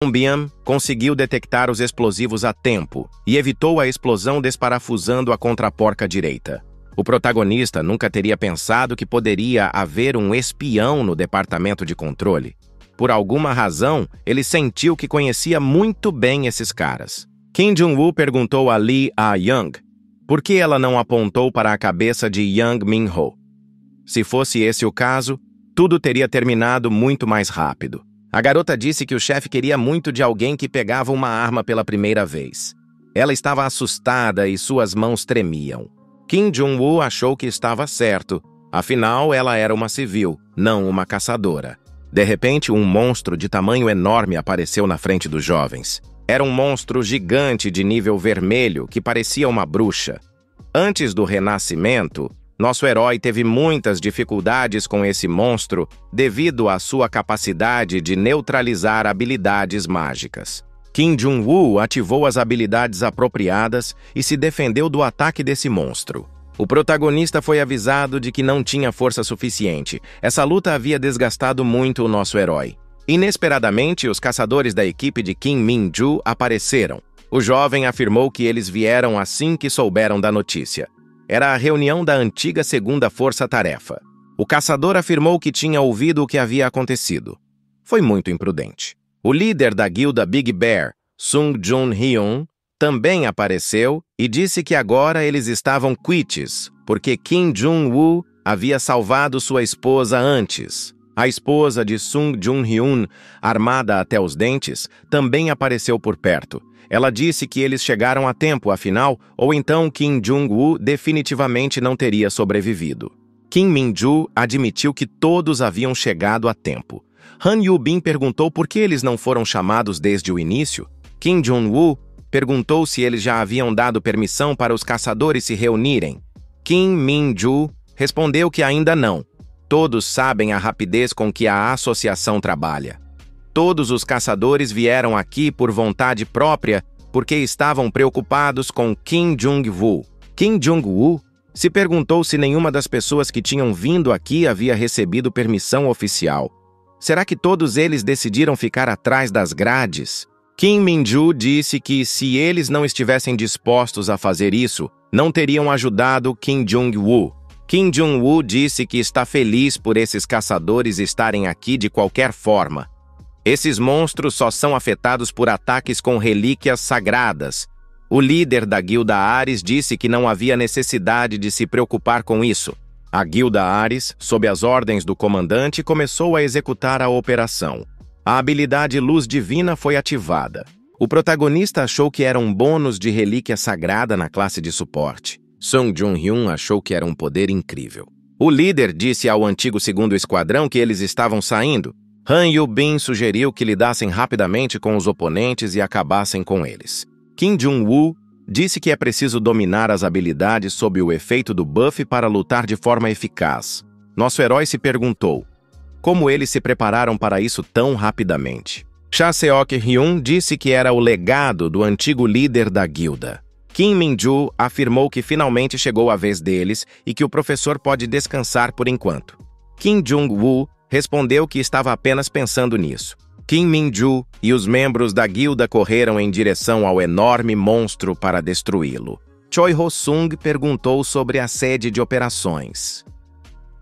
Biam conseguiu detectar os explosivos a tempo e evitou a explosão desparafusando a contraporca direita. O protagonista nunca teria pensado que poderia haver um espião no departamento de controle. Por alguma razão, ele sentiu que conhecia muito bem esses caras. Kim Jong-woo perguntou a Lee A-young por que ela não apontou para a cabeça de Yang Min-ho. Se fosse esse o caso, tudo teria terminado muito mais rápido. A garota disse que o chefe queria muito de alguém que pegava uma arma pela primeira vez. Ela estava assustada e suas mãos tremiam. Kim Jong-woo achou que estava certo. Afinal, ela era uma civil, não uma caçadora. De repente, um monstro de tamanho enorme apareceu na frente dos jovens. Era um monstro gigante de nível vermelho que parecia uma bruxa. Antes do renascimento, nosso herói teve muitas dificuldades com esse monstro devido à sua capacidade de neutralizar habilidades mágicas. Kim Jong-woo ativou as habilidades apropriadas e se defendeu do ataque desse monstro. O protagonista foi avisado de que não tinha força suficiente. Essa luta havia desgastado muito o nosso herói. Inesperadamente, os caçadores da equipe de Kim Min-joo apareceram. O jovem afirmou que eles vieram assim que souberam da notícia. Era a reunião da antiga segunda força-tarefa. O caçador afirmou que tinha ouvido o que havia acontecido. Foi muito imprudente. O líder da guilda Big Bear, Sung Jun-hyun, também apareceu e disse que agora eles estavam quites, porque Kim Jong-woo havia salvado sua esposa antes. A esposa de Sung Jun-hyun, armada até os dentes, também apareceu por perto. Ela disse que eles chegaram a tempo, afinal, ou então Kim Jong-woo definitivamente não teria sobrevivido. Kim Min-joo admitiu que todos haviam chegado a tempo. Han Yu-bin perguntou por que eles não foram chamados desde o início. Kim Jong-woo perguntou se eles já haviam dado permissão para os caçadores se reunirem. Kim Min-joo respondeu que ainda não. Todos sabem a rapidez com que a associação trabalha. Todos os caçadores vieram aqui por vontade própria porque estavam preocupados com Kim Jong-woo. Kim Jong-woo se perguntou se nenhuma das pessoas que tinham vindo aqui havia recebido permissão oficial. Será que todos eles decidiram ficar atrás das grades? Kim Min-joo disse que se eles não estivessem dispostos a fazer isso, não teriam ajudado Kim Jong-woo. Kim Jong-woo disse que está feliz por esses caçadores estarem aqui de qualquer forma. Esses monstros só são afetados por ataques com relíquias sagradas. O líder da guilda Ares disse que não havia necessidade de se preocupar com isso. A guilda Ares, sob as ordens do comandante, começou a executar a operação. A habilidade Luz Divina foi ativada. O protagonista achou que era um bônus de relíquia sagrada na classe de suporte. Sung Jun-hyun achou que era um poder incrível. O líder disse ao antigo segundo esquadrão que eles estavam saindo. Han Yu-bin sugeriu que lidassem rapidamente com os oponentes e acabassem com eles. Kim Jong-woo disse que é preciso dominar as habilidades sob o efeito do buff para lutar de forma eficaz. Nosso herói se perguntou como eles se prepararam para isso tão rapidamente. Cha Seok-hyun disse que era o legado do antigo líder da guilda. Kim Min-joo afirmou que finalmente chegou a vez deles e que o professor pode descansar por enquanto. Kim Jong-woo respondeu que estava apenas pensando nisso. Kim Min-joo e os membros da guilda correram em direção ao enorme monstro para destruí-lo. Choi Ho-sung perguntou sobre a sede de operações.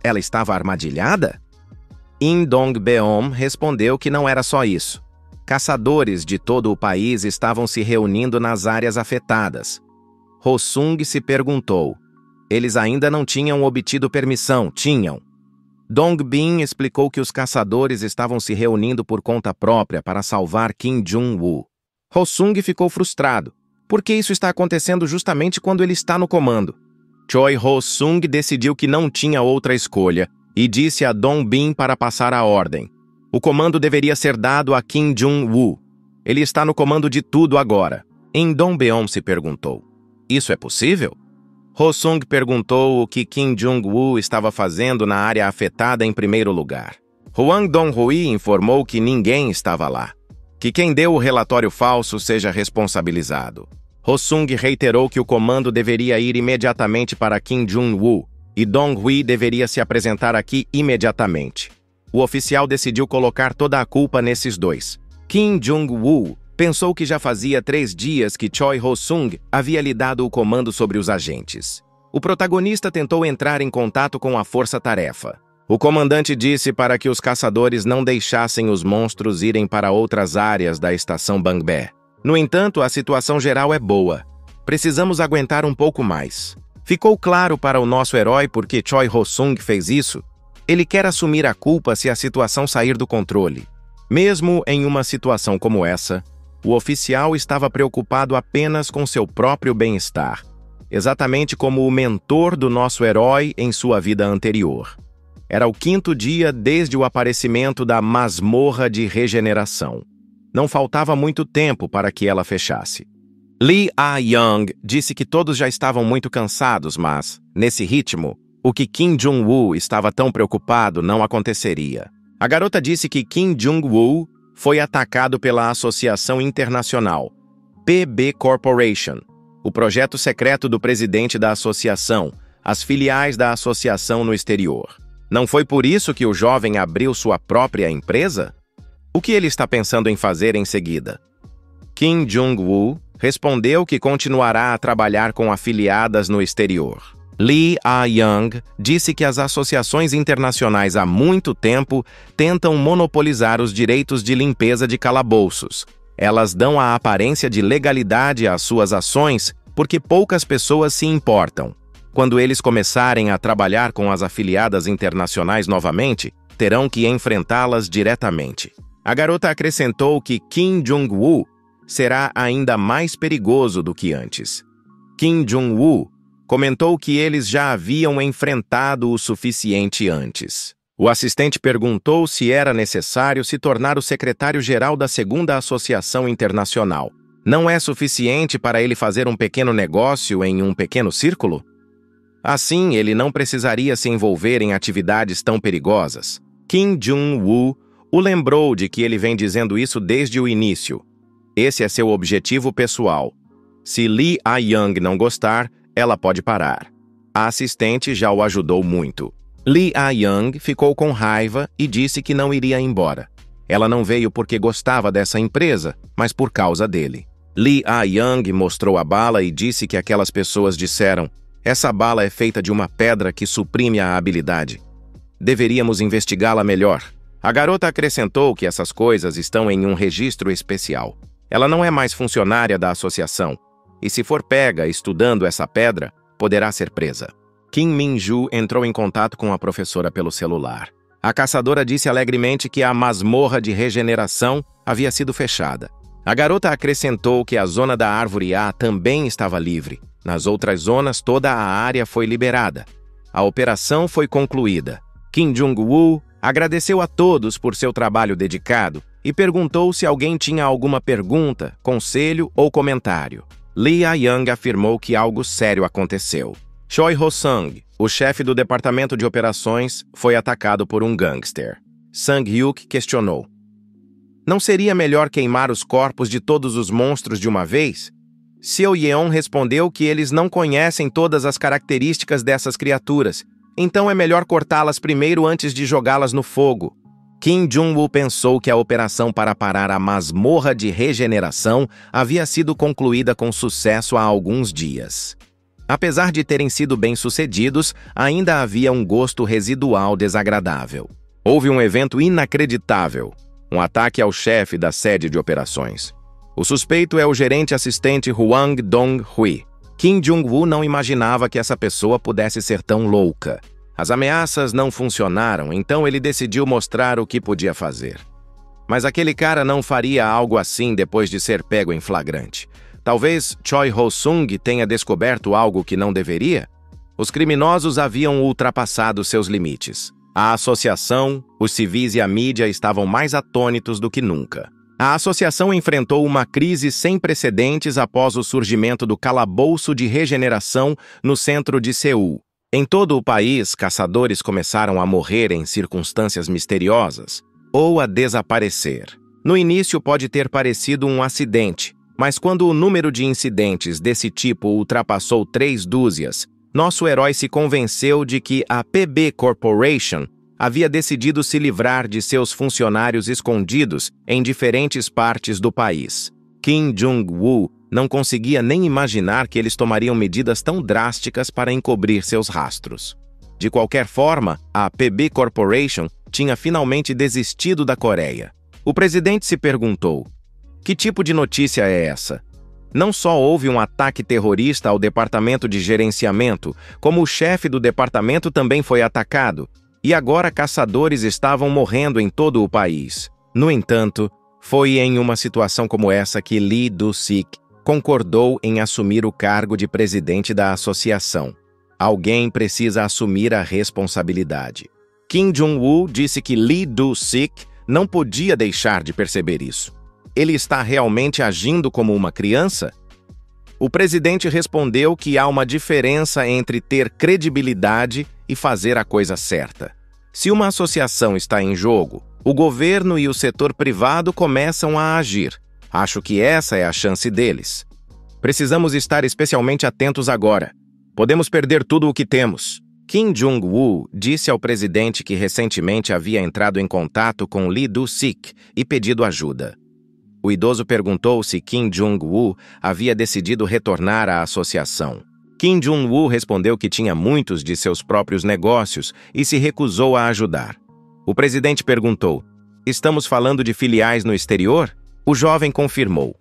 Ela estava armadilhada? In Dong-beom respondeu que não era só isso. Caçadores de todo o país estavam se reunindo nas áreas afetadas. Ho-sung se perguntou. Eles ainda não tinham obtido permissão, tinham. Dong-bin explicou que os caçadores estavam se reunindo por conta própria para salvar Kim Jong-woo. Ho-sung ficou frustrado. Por que isso está acontecendo justamente quando ele está no comando? Choi Ho-sung decidiu que não tinha outra escolha e disse a Dong-bin para passar a ordem. O comando deveria ser dado a Kim Jong-woo. Ele está no comando de tudo agora. In Dong-beom se perguntou. Isso é possível? Ho-sung perguntou o que Kim Jong-woo estava fazendo na área afetada em primeiro lugar. Hwang Dong-hui informou que ninguém estava lá. Que quem deu o relatório falso seja responsabilizado. Ho-sung reiterou que o comando deveria ir imediatamente para Kim Jong-woo e Dong-hui deveria se apresentar aqui imediatamente. O oficial decidiu colocar toda a culpa nesses dois. Kim Jong-woo pensou que já fazia 3 dias que Choi Ho-sung havia lhe dado o comando sobre os agentes. O protagonista tentou entrar em contato com a força-tarefa. O comandante disse para que os caçadores não deixassem os monstros irem para outras áreas da estação Bangbé. No entanto, a situação geral é boa. Precisamos aguentar um pouco mais. Ficou claro para o nosso herói por que Choi Ho-sung fez isso? Ele quer assumir a culpa se a situação sair do controle. Mesmo em uma situação como essa, o oficial estava preocupado apenas com seu próprio bem-estar, exatamente como o mentor do nosso herói em sua vida anterior. Era o 5º dia desde o aparecimento da masmorra de regeneração. Não faltava muito tempo para que ela fechasse. Lee Ah-young disse que todos já estavam muito cansados, mas, nesse ritmo, o que Kim Jong-woo estava tão preocupado não aconteceria. A garota disse que Kim Jong-woo foi atacado pela Associação Internacional, PB Corporation, o projeto secreto do presidente da associação, as filiais da associação no exterior. Não foi por isso que o jovem abriu sua própria empresa? O que ele está pensando em fazer em seguida? Kim Jong-woo respondeu que continuará a trabalhar com afiliadas no exterior. Lee Ah-young disse que as associações internacionais há muito tempo tentam monopolizar os direitos de limpeza de calabouços. Elas dão a aparência de legalidade às suas ações porque poucas pessoas se importam. Quando eles começarem a trabalhar com as afiliadas internacionais novamente, terão que enfrentá-las diretamente. A garota acrescentou que Kim Jong-woo será ainda mais perigoso do que antes. Kim Jong-woo comentou que eles já haviam enfrentado o suficiente antes. O assistente perguntou se era necessário se tornar o secretário-geral da 2ª Associação Internacional. Não é suficiente para ele fazer um pequeno negócio em um pequeno círculo? Assim, ele não precisaria se envolver em atividades tão perigosas. Kim Jong-woo o lembrou de que ele vem dizendo isso desde o início. Esse é seu objetivo pessoal. Se Lee Ah-young não gostar, ela pode parar. A assistente já o ajudou muito. Lee Ah-young ficou com raiva e disse que não iria embora. Ela não veio porque gostava dessa empresa, mas por causa dele. Lee Ah-young mostrou a bala e disse que aquelas pessoas disseram: "Essa bala é feita de uma pedra que suprime a habilidade. Deveríamos investigá-la melhor." A garota acrescentou que essas coisas estão em um registro especial. Ela não é mais funcionária da associação. E se for pega estudando essa pedra, poderá ser presa. Kim Min-ju entrou em contato com a professora pelo celular. A caçadora disse alegremente que a masmorra de regeneração havia sido fechada. A garota acrescentou que a zona da árvore A também estava livre. Nas outras zonas, toda a área foi liberada. A operação foi concluída. Kim Jong-woo agradeceu a todos por seu trabalho dedicado e perguntou se alguém tinha alguma pergunta, conselho ou comentário. Lee Ah-young afirmou que algo sério aconteceu. Choi Ho-sung, o chefe do departamento de operações, foi atacado por um gangster. Sang-hyuk questionou: "Não seria melhor queimar os corpos de todos os monstros de uma vez?" Seo Yeon respondeu que eles não conhecem todas as características dessas criaturas, então é melhor cortá-las primeiro antes de jogá-las no fogo. Kim Jong-woo pensou que a operação para parar a masmorra de regeneração havia sido concluída com sucesso há alguns dias. Apesar de terem sido bem-sucedidos, ainda havia um gosto residual desagradável. Houve um evento inacreditável, um ataque ao chefe da sede de operações. O suspeito é o gerente assistente Hwang Dong-hui. Kim Jong-woo não imaginava que essa pessoa pudesse ser tão louca. As ameaças não funcionaram, então ele decidiu mostrar o que podia fazer. Mas aquele cara não faria algo assim depois de ser pego em flagrante. Talvez Choi Ho-sung tenha descoberto algo que não deveria? Os criminosos haviam ultrapassado seus limites. A associação, os civis e a mídia estavam mais atônitos do que nunca. A associação enfrentou uma crise sem precedentes após o surgimento do calabouço de regeneração no centro de Seul. Em todo o país, caçadores começaram a morrer em circunstâncias misteriosas ou a desaparecer. No início pode ter parecido um acidente, mas quando o número de incidentes desse tipo ultrapassou 3 dúzias, nosso herói se convenceu de que a PB Corporation havia decidido se livrar de seus funcionários escondidos em diferentes partes do país. Kim Jong-woo não conseguia nem imaginar que eles tomariam medidas tão drásticas para encobrir seus rastros. De qualquer forma, a PB Corporation tinha finalmente desistido da Coreia. O presidente se perguntou: que tipo de notícia é essa? Não só houve um ataque terrorista ao departamento de gerenciamento, como o chefe do departamento também foi atacado, e agora caçadores estavam morrendo em todo o país. No entanto, foi em uma situação como essa que Lee Do-sik concordou em assumir o cargo de presidente da associação. Alguém precisa assumir a responsabilidade. Kim Jong-woo disse que Lee Do-sik não podia deixar de perceber isso. Ele está realmente agindo como uma criança? O presidente respondeu que há uma diferença entre ter credibilidade e fazer a coisa certa. Se uma associação está em jogo, o governo e o setor privado começam a agir. Acho que essa é a chance deles. Precisamos estar especialmente atentos agora. Podemos perder tudo o que temos. Kim Jong-woo disse ao presidente que recentemente havia entrado em contato com Lee Do-sik e pedido ajuda. O idoso perguntou se Kim Jong-woo havia decidido retornar à associação. Kim Jong-woo respondeu que tinha muitos de seus próprios negócios e se recusou a ajudar. O presidente perguntou: estamos falando de filiais no exterior? O jovem confirmou.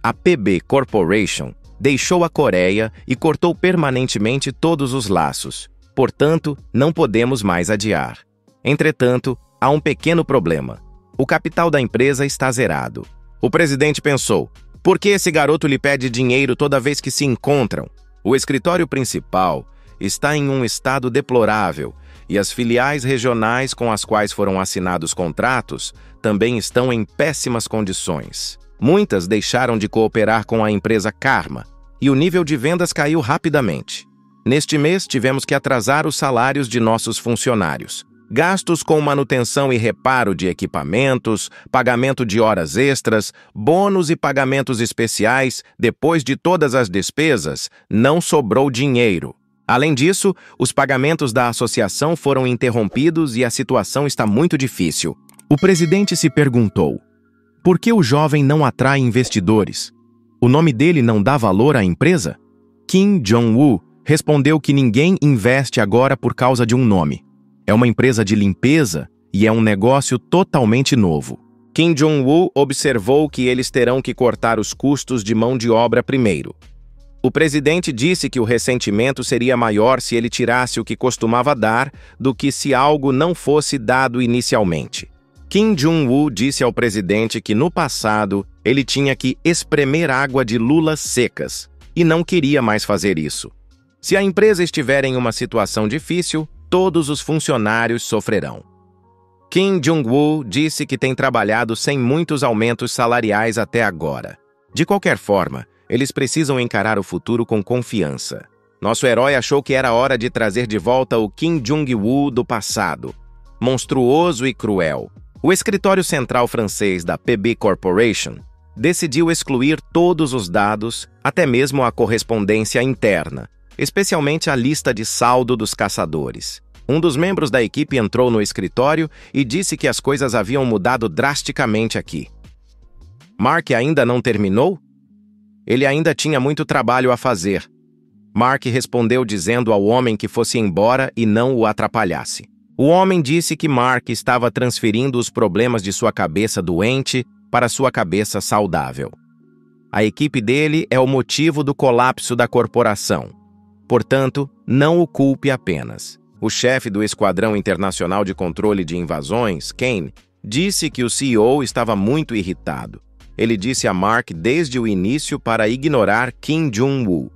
A PB Corporation deixou a Coreia e cortou permanentemente todos os laços. Portanto, não podemos mais adiar. Entretanto, há um pequeno problema. O capital da empresa está zerado. O presidente pensou: por que esse garoto lhe pede dinheiro toda vez que se encontram? O escritório principal está em um estado deplorável e as filiais regionais com as quais foram assinados contratos também estão em péssimas condições. Muitas deixaram de cooperar com a empresa Karma e o nível de vendas caiu rapidamente. Neste mês, tivemos que atrasar os salários de nossos funcionários. Gastos com manutenção e reparo de equipamentos, pagamento de horas extras, bônus e pagamentos especiais, depois de todas as despesas, não sobrou dinheiro. Além disso, os pagamentos da associação foram interrompidos e a situação está muito difícil. O presidente se perguntou: por que o jovem não atrai investidores? O nome dele não dá valor à empresa? Kim Jong-woo respondeu que ninguém investe agora por causa de um nome. É uma empresa de limpeza e é um negócio totalmente novo. Kim Jong-woo observou que eles terão que cortar os custos de mão de obra primeiro. O presidente disse que o ressentimento seria maior se ele tirasse o que costumava dar do que se algo não fosse dado inicialmente. Kim Jong-woo disse ao presidente que no passado ele tinha que espremer água de lulas secas e não queria mais fazer isso. Se a empresa estiver em uma situação difícil, todos os funcionários sofrerão. Kim Jong-woo disse que tem trabalhado sem muitos aumentos salariais até agora. De qualquer forma, eles precisam encarar o futuro com confiança. Nosso herói achou que era hora de trazer de volta o Kim Jong-woo do passado. Monstruoso e cruel. O escritório central francês da PB Corporation decidiu excluir todos os dados, até mesmo a correspondência interna, especialmente a lista de saldo dos caçadores. Um dos membros da equipe entrou no escritório e disse que as coisas haviam mudado drasticamente aqui. Mark ainda não terminou? Ele ainda tinha muito trabalho a fazer. Mark respondeu dizendo ao homem que fosse embora e não o atrapalhasse. O homem disse que Mark estava transferindo os problemas de sua cabeça doente para sua cabeça saudável. A equipe dele é o motivo do colapso da corporação. Portanto, não o culpe apenas. O chefe do Esquadrão Internacional de Controle de Invasões, Kane, disse que o CEO estava muito irritado. Ele disse a Mark desde o início para ignorar Kim Jong-woo.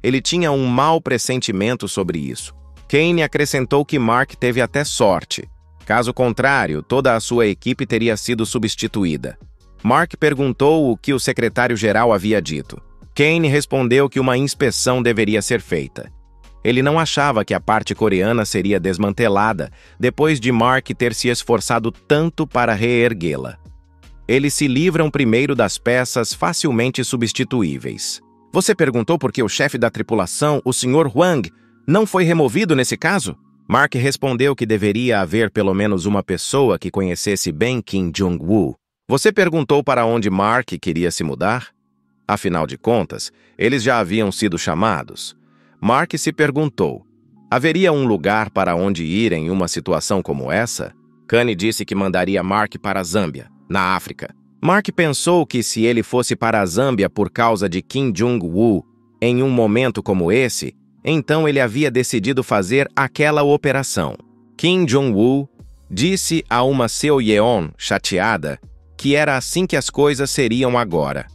Ele tinha um mau pressentimento sobre isso. Kane acrescentou que Mark teve até sorte. Caso contrário, toda a sua equipe teria sido substituída. Mark perguntou o que o secretário-geral havia dito. Kane respondeu que uma inspeção deveria ser feita. Ele não achava que a parte coreana seria desmantelada depois de Mark ter se esforçado tanto para reerguê-la. Eles se livram primeiro das peças facilmente substituíveis. Você perguntou por que o chefe da tripulação, o Sr. Hwang, não foi removido nesse caso? Mark respondeu que deveria haver pelo menos uma pessoa que conhecesse bem Kim Jong-woo. Você perguntou para onde Mark queria se mudar? Afinal de contas, eles já haviam sido chamados. Mark se perguntou, haveria um lugar para onde ir em uma situação como essa? Kanye disse que mandaria Mark para a Zâmbia, na África. Mark pensou que se ele fosse para a Zâmbia por causa de Kim Jong-woo em um momento como esse, então ele havia decidido fazer aquela operação. Kim Jong-woo disse a uma Seo Yeon, chateada, que era assim que as coisas seriam agora.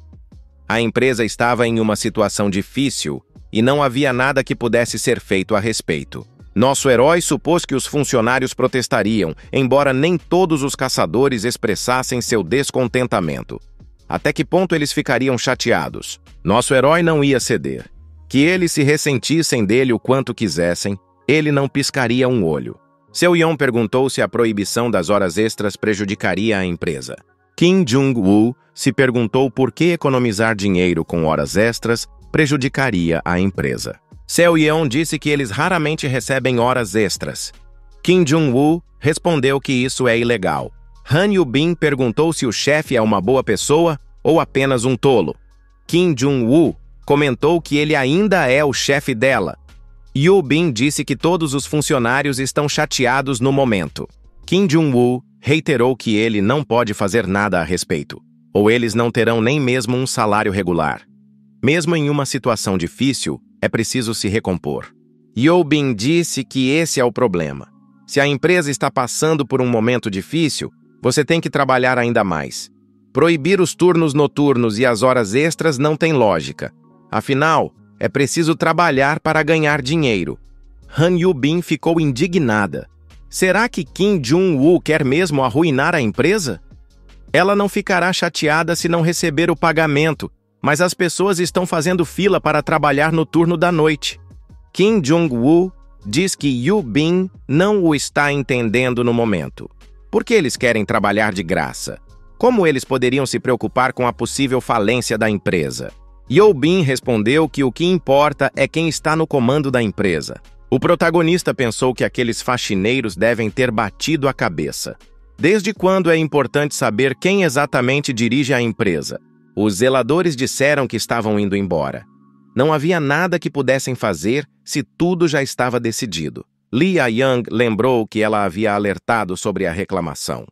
A empresa estava em uma situação difícil e não havia nada que pudesse ser feito a respeito. Nosso herói supôs que os funcionários protestariam, embora nem todos os caçadores expressassem seu descontentamento. Até que ponto eles ficariam chateados? Nosso herói não ia ceder. Que eles se ressentissem dele o quanto quisessem, ele não piscaria um olho. Seo Yeon perguntou se a proibição das horas extras prejudicaria a empresa. Kim Jong-woo se perguntou por que economizar dinheiro com horas extras prejudicaria a empresa. Seo Yeon disse que eles raramente recebem horas extras. Kim Jong-woo respondeu que isso é ilegal. Han Yu-bin perguntou se o chefe é uma boa pessoa ou apenas um tolo. Kim Jong-woo comentou que ele ainda é o chefe dela. Yu-bin disse que todos os funcionários estão chateados no momento. Kim Jong-woo reiterou que ele não pode fazer nada a respeito, ou eles não terão nem mesmo um salário regular. Mesmo em uma situação difícil, é preciso se recompor. Yu-bin disse que esse é o problema. Se a empresa está passando por um momento difícil, você tem que trabalhar ainda mais. Proibir os turnos noturnos e as horas extras não tem lógica. Afinal, é preciso trabalhar para ganhar dinheiro. Han Yu-bin ficou indignada. Será que Kim Jong-woo quer mesmo arruinar a empresa? Ela não ficará chateada se não receber o pagamento, mas as pessoas estão fazendo fila para trabalhar no turno da noite. Kim Jong-woo diz que Yu-bin não o está entendendo no momento. Por que eles querem trabalhar de graça? Como eles poderiam se preocupar com a possível falência da empresa? Yu-bin respondeu que o que importa é quem está no comando da empresa. O protagonista pensou que aqueles faxineiros devem ter batido a cabeça. Desde quando é importante saber quem exatamente dirige a empresa? Os zeladores disseram que estavam indo embora. Não havia nada que pudessem fazer se tudo já estava decidido. Lee A-young lembrou que ela havia alertado sobre a reclamação.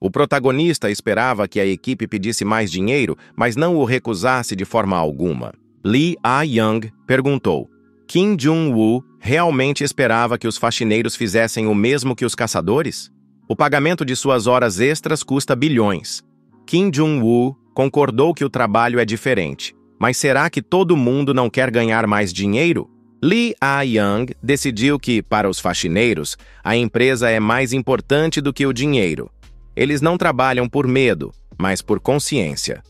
O protagonista esperava que a equipe pedisse mais dinheiro, mas não o recusasse de forma alguma. Lee A-young perguntou, Kim Jong-woo realmente esperava que os faxineiros fizessem o mesmo que os caçadores? O pagamento de suas horas extras custa bilhões. Kim Jong-woo concordou que o trabalho é diferente, mas será que todo mundo não quer ganhar mais dinheiro? Lee A-young decidiu que, para os faxineiros, a empresa é mais importante do que o dinheiro. Eles não trabalham por medo, mas por consciência.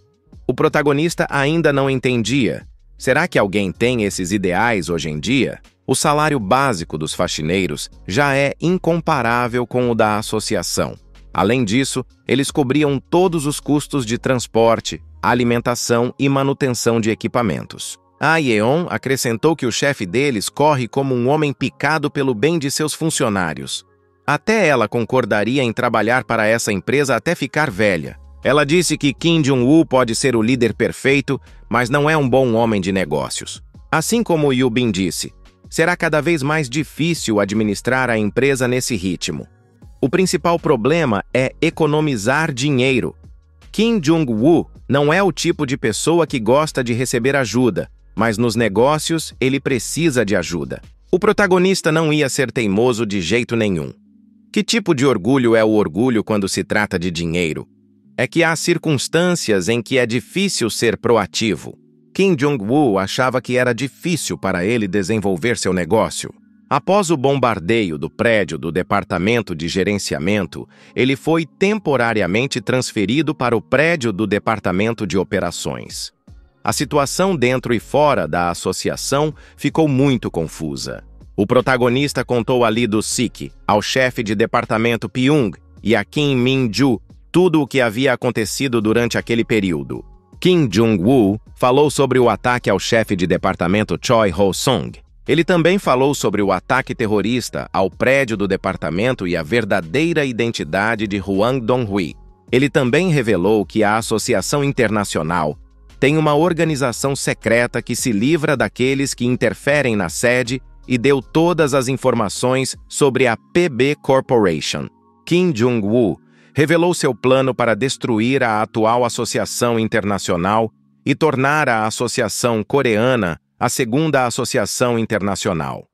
O protagonista ainda não entendia. Será que alguém tem esses ideais hoje em dia? O salário básico dos faxineiros já é incomparável com o da associação. Além disso, eles cobriam todos os custos de transporte, alimentação e manutenção de equipamentos. A Yeon acrescentou que o chefe deles corre como um homem picado pelo bem de seus funcionários. Até ela concordaria em trabalhar para essa empresa até ficar velha. Ela disse que Kim Jong-woo pode ser o líder perfeito, mas não é um bom homem de negócios. Assim como Yu-bin disse, será cada vez mais difícil administrar a empresa nesse ritmo. O principal problema é economizar dinheiro. Kim Jong-woo não é o tipo de pessoa que gosta de receber ajuda, mas nos negócios ele precisa de ajuda. O protagonista não ia ser teimoso de jeito nenhum. Que tipo de orgulho é o orgulho quando se trata de dinheiro? É que há circunstâncias em que é difícil ser proativo. Kim Jong-woo achava que era difícil para ele desenvolver seu negócio. Após o bombardeio do prédio do departamento de gerenciamento, ele foi temporariamente transferido para o prédio do departamento de operações. A situação dentro e fora da associação ficou muito confusa. O protagonista contou a Lee Do-sik, ao chefe de departamento Pyong e a Kim Min-ju tudo o que havia acontecido durante aquele período. Kim Jong-woo falou sobre o ataque ao chefe de departamento Choi Ho-sung. Ele também falou sobre o ataque terrorista ao prédio do departamento e a verdadeira identidade de Huang Donghui. Ele também revelou que a Associação Internacional tem uma organização secreta que se livra daqueles que interferem na sede e deu todas as informações sobre a PB Corporation. Kim Jong-woo revelou seu plano para destruir a atual Associação Internacional e tornar a Associação Coreana a segunda associação internacional.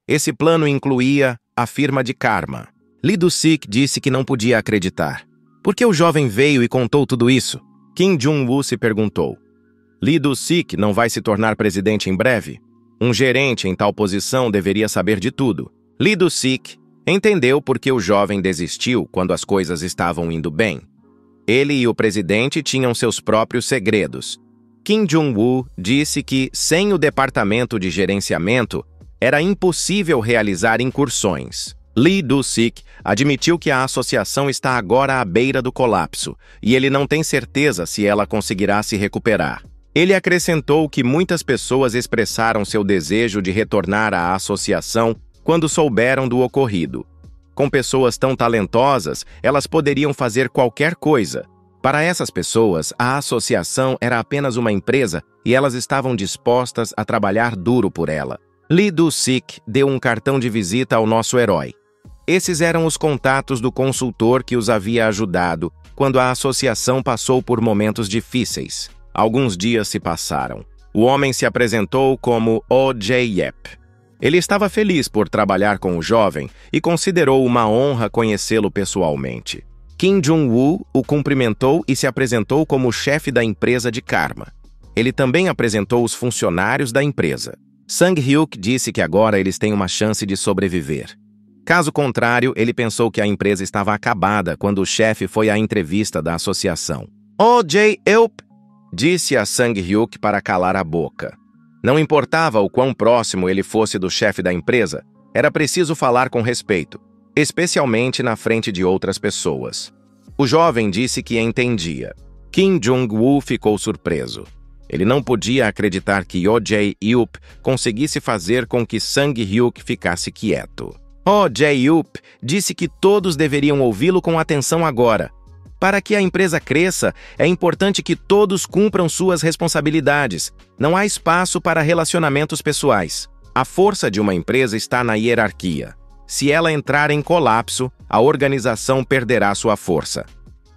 Esse plano incluía a firma de Karma. Lee Do-sik disse que não podia acreditar. Por que o jovem veio e contou tudo isso? Kim Jong-woo se perguntou. Lee Do-sik não vai se tornar presidente em breve? Um gerente em tal posição deveria saber de tudo. Lee Do-sik entendeu por que o jovem desistiu quando as coisas estavam indo bem. Ele e o presidente tinham seus próprios segredos. Kim Jong-woo disse que, sem o departamento de gerenciamento, era impossível realizar incursões. Lee Do-sik admitiu que a associação está agora à beira do colapso e ele não tem certeza se ela conseguirá se recuperar. Ele acrescentou que muitas pessoas expressaram seu desejo de retornar à associação quando souberam do ocorrido. Com pessoas tão talentosas, elas poderiam fazer qualquer coisa. Para essas pessoas, a associação era apenas uma empresa e elas estavam dispostas a trabalhar duro por ela. Lee Do-sik deu um cartão de visita ao nosso herói. Esses eram os contatos do consultor que os havia ajudado quando a associação passou por momentos difíceis. Alguns dias se passaram. O homem se apresentou como Oh Jae-yep. Ele estava feliz por trabalhar com o jovem e considerou uma honra conhecê-lo pessoalmente. Kim Jong-woo o cumprimentou e se apresentou como o chefe da empresa de Karma. Ele também apresentou os funcionários da empresa. Sang-hyuk disse que agora eles têm uma chance de sobreviver. Caso contrário, ele pensou que a empresa estava acabada quando o chefe foi à entrevista da associação. Oh Jae-yup, disse a Sang-hyuk para calar a boca. Não importava o quão próximo ele fosse do chefe da empresa, era preciso falar com respeito, especialmente na frente de outras pessoas. O jovem disse que entendia. Kim Jong-woo ficou surpreso. Ele não podia acreditar que Oh Jae-yup conseguisse fazer com que Sang-hyuk ficasse quieto. Oh Jae-yup disse que todos deveriam ouvi-lo com atenção agora. Para que a empresa cresça, é importante que todos cumpram suas responsabilidades. Não há espaço para relacionamentos pessoais. A força de uma empresa está na hierarquia. Se ela entrar em colapso, a organização perderá sua força.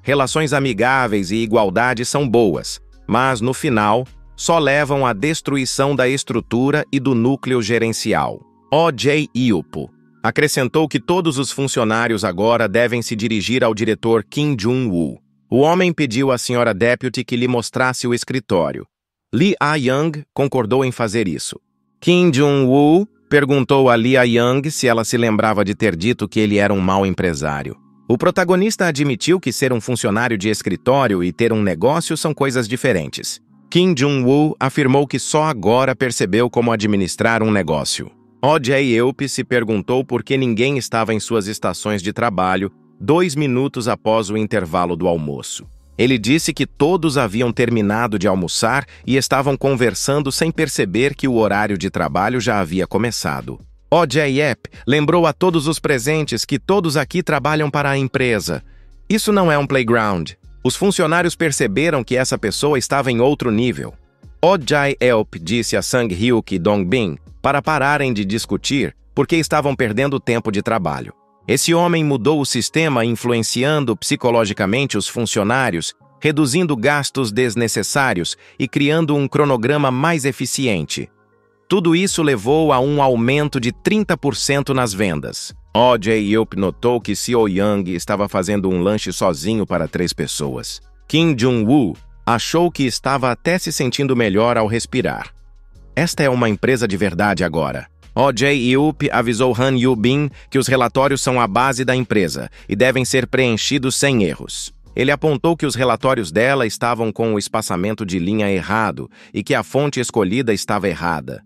Relações amigáveis e igualdade são boas, mas, no final, só levam à destruição da estrutura e do núcleo gerencial. Oh Jae-yup acrescentou que todos os funcionários agora devem se dirigir ao diretor Kim Jong-woo. O homem pediu à senhora Deputy que lhe mostrasse o escritório. Lee Ah-young concordou em fazer isso. Kim Jong-woo perguntou a Lee Ah-young se ela se lembrava de ter dito que ele era um mau empresário. O protagonista admitiu que ser um funcionário de escritório e ter um negócio são coisas diferentes. Kim Jong-woo afirmou que só agora percebeu como administrar um negócio. Oh Jae-yup se perguntou por que ninguém estava em suas estações de trabalho 2 minutos após o intervalo do almoço. Ele disse que todos haviam terminado de almoçar e estavam conversando sem perceber que o horário de trabalho já havia começado. Oh Jae-yup lembrou a todos os presentes que todos aqui trabalham para a empresa. Isso não é um playground. Os funcionários perceberam que essa pessoa estava em outro nível. Oh Jae-yup disse a Sang-hyuk e Dong-bin para pararem de discutir porque estavam perdendo tempo de trabalho. Esse homem mudou o sistema influenciando psicologicamente os funcionários, reduzindo gastos desnecessários e criando um cronograma mais eficiente. Tudo isso levou a um aumento de 30% nas vendas. Oh Jae-yup notou que Seo Young estava fazendo um lanche sozinho para 3 pessoas. Kim Jong-woo achou que estava até se sentindo melhor ao respirar. Esta é uma empresa de verdade agora. Oh Jae-yup avisou Han Yu-bin que os relatórios são a base da empresa e devem ser preenchidos sem erros. Ele apontou que os relatórios dela estavam com o espaçamento de linha errado e que a fonte escolhida estava errada.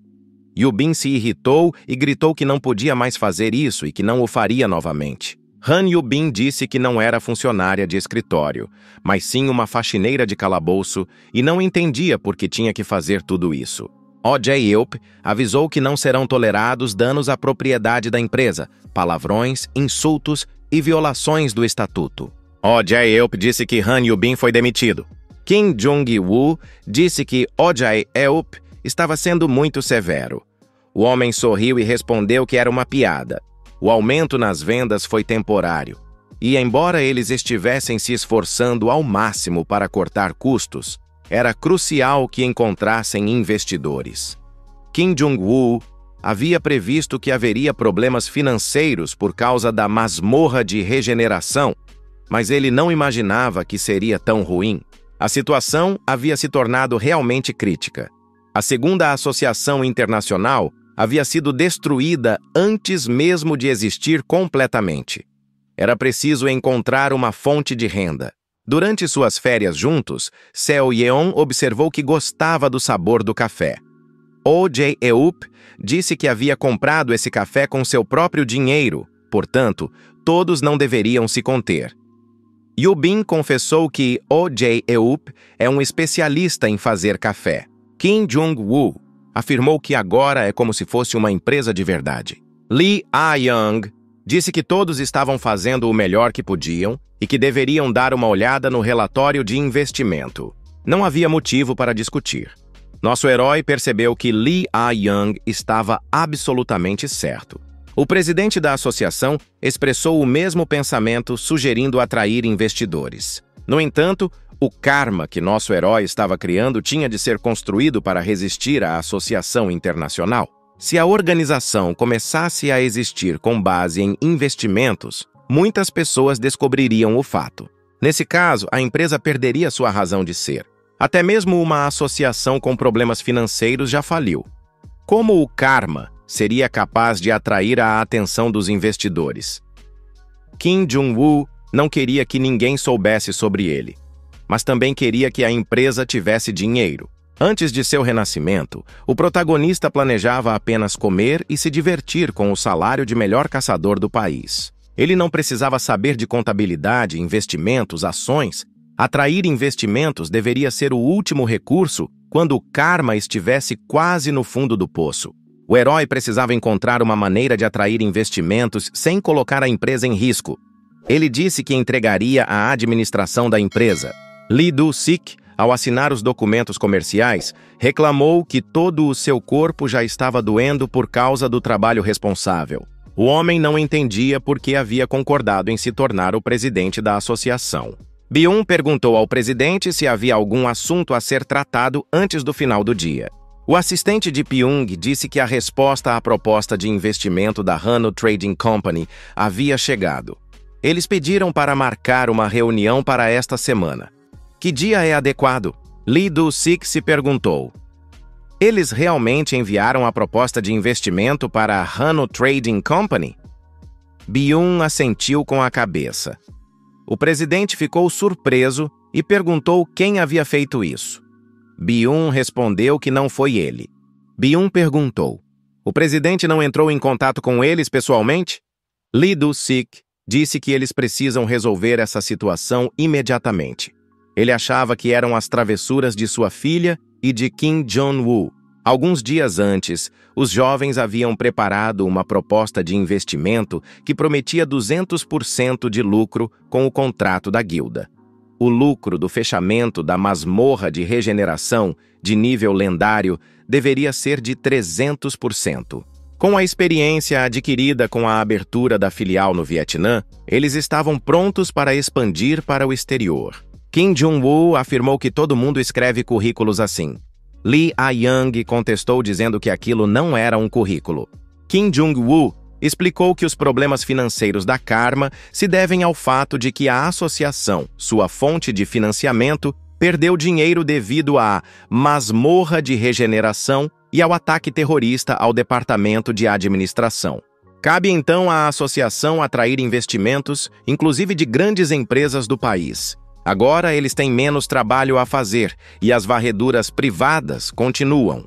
Yu-bin se irritou e gritou que não podia mais fazer isso e que não o faria novamente. Han Yu-bin disse que não era funcionária de escritório, mas sim uma faxineira de calabouço e não entendia por que tinha que fazer tudo isso. O.J. Yelp avisou que não serão tolerados danos à propriedade da empresa, palavrões, insultos e violações do estatuto. O.J. Yelp disse que Han Yu-bin foi demitido. Kim Jong-woo disse que O.J. Yelp estava sendo muito severo. O homem sorriu e respondeu que era uma piada. O aumento nas vendas foi temporário. E, embora eles estivessem se esforçando ao máximo para cortar custos, era crucial que encontrassem investidores. Kim Jong-woo havia previsto que haveria problemas financeiros por causa da masmorra de regeneração, mas ele não imaginava que seria tão ruim. A situação havia se tornado realmente crítica. A segunda associação internacional havia sido destruída antes mesmo de existir completamente. Era preciso encontrar uma fonte de renda. Durante suas férias juntos, Seo Yeon observou que gostava do sabor do café. O.J. Yelp disse que havia comprado esse café com seu próprio dinheiro, portanto, todos não deveriam se conter. Yu-bin confessou que O.J. Yelp é um especialista em fazer café. Kim Jong-woo afirmou que agora é como se fosse uma empresa de verdade. Lee Ah-young disse que todos estavam fazendo o melhor que podiam e que deveriam dar uma olhada no relatório de investimento. Não havia motivo para discutir. Nosso herói percebeu que Lee Ah-young estava absolutamente certo. O presidente da associação expressou o mesmo pensamento, sugerindo atrair investidores. No entanto, o karma que nosso herói estava criando tinha de ser construído para resistir à associação internacional. Se a organização começasse a existir com base em investimentos, muitas pessoas descobririam o fato. Nesse caso, a empresa perderia sua razão de ser. Até mesmo uma associação com problemas financeiros já faliu. Como o karma seria capaz de atrair a atenção dos investidores? Kim Jong-woo não queria que ninguém soubesse sobre ele, mas também queria que a empresa tivesse dinheiro. Antes de seu renascimento, o protagonista planejava apenas comer e se divertir com o salário de melhor caçador do país. Ele não precisava saber de contabilidade, investimentos, ações. Atrair investimentos deveria ser o último recurso quando o karma estivesse quase no fundo do poço. O herói precisava encontrar uma maneira de atrair investimentos sem colocar a empresa em risco. Ele disse que entregaria a administração da empresa. Lee Do-sik, ao assinar os documentos comerciais, reclamou que todo o seu corpo já estava doendo por causa do trabalho responsável. O homem não entendia por que havia concordado em se tornar o presidente da associação. Byung perguntou ao presidente se havia algum assunto a ser tratado antes do final do dia. O assistente de Byung disse que a resposta à proposta de investimento da Hano Trading Company havia chegado. Eles pediram para marcar uma reunião para esta semana. Que dia é adequado? Lee Do-sik se perguntou. Eles realmente enviaram a proposta de investimento para a Hano Trading Company? Byung assentiu com a cabeça. O presidente ficou surpreso e perguntou quem havia feito isso. Byung respondeu que não foi ele. Byung perguntou. O presidente não entrou em contato com eles pessoalmente? Lee Do-sik disse que eles precisam resolver essa situação imediatamente. Ele achava que eram as travessuras de sua filha e de Kim Jong-woo. Alguns dias antes, os jovens haviam preparado uma proposta de investimento que prometia 200% de lucro com o contrato da guilda. O lucro do fechamento da masmorra de regeneração de nível lendário deveria ser de 300%. Com a experiência adquirida com a abertura da filial no Vietnã, eles estavam prontos para expandir para o exterior. Kim Jong-woo afirmou que todo mundo escreve currículos assim. Lee Ah-young contestou dizendo que aquilo não era um currículo. Kim Jong-woo explicou que os problemas financeiros da Karma se devem ao fato de que a associação, sua fonte de financiamento, perdeu dinheiro devido à masmorra de regeneração e ao ataque terrorista ao departamento de administração. Cabe então à associação atrair investimentos, inclusive de grandes empresas do país. Agora eles têm menos trabalho a fazer e as varreduras privadas continuam.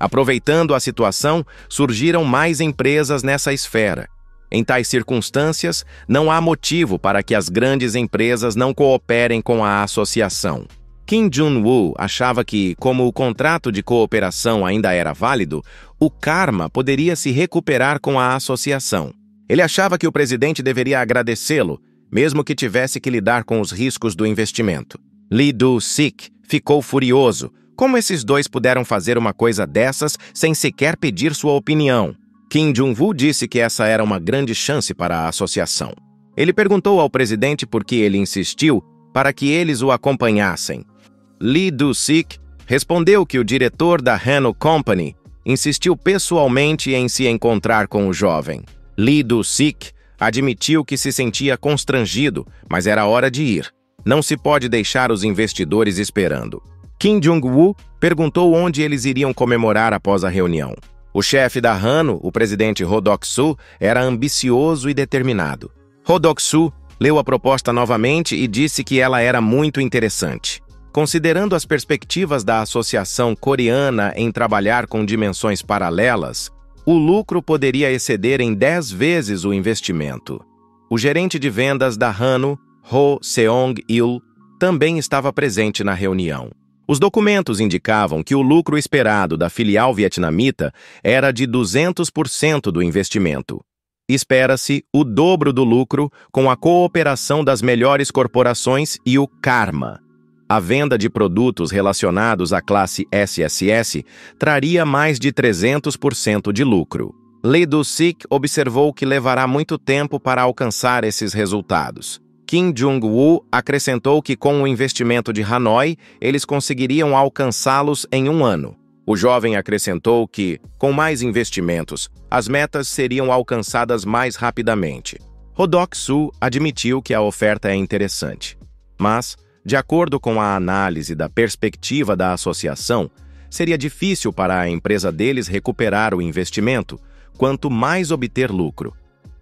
Aproveitando a situação, surgiram mais empresas nessa esfera. Em tais circunstâncias, não há motivo para que as grandes empresas não cooperem com a associação. Kim Jong-woo achava que, como o contrato de cooperação ainda era válido, o karma poderia se recuperar com a associação. Ele achava que o presidente deveria agradecê-lo, mesmo que tivesse que lidar com os riscos do investimento. Lee Do-sik ficou furioso. Como esses dois puderam fazer uma coisa dessas sem sequer pedir sua opinião? Kim Jong-woo disse que essa era uma grande chance para a associação. Ele perguntou ao presidente por que ele insistiu para que eles o acompanhassem. Lee Do-sik respondeu que o diretor da Hano Company insistiu pessoalmente em se encontrar com o jovem. Lee Do-sik admitiu que se sentia constrangido, mas era hora de ir. Não se pode deixar os investidores esperando. Kim Jong-woo perguntou onde eles iriam comemorar após a reunião. O chefe da Hano, o presidente Roh Dok-soo, era ambicioso e determinado. Roh Dok-soo leu a proposta novamente e disse que ela era muito interessante. Considerando as perspectivas da Associação Coreana em trabalhar com dimensões paralelas, o lucro poderia exceder em 10 vezes o investimento. O gerente de vendas da Hano, Ho Seong-il, também estava presente na reunião. Os documentos indicavam que o lucro esperado da filial vietnamita era de 200% do investimento. Espera-se o dobro do lucro com a cooperação das melhores corporações e o karma. A venda de produtos relacionados à classe SSS traria mais de 300% de lucro. Lee Do-sik observou que levará muito tempo para alcançar esses resultados. Kim Jong-woo acrescentou que com o investimento de Hanoi, eles conseguiriam alcançá-los em 1 ano. O jovem acrescentou que, com mais investimentos, as metas seriam alcançadas mais rapidamente. Roh Dok-soo admitiu que a oferta é interessante, mas, de acordo com a análise da perspectiva da associação, seria difícil para a empresa deles recuperar o investimento, quanto mais obter lucro.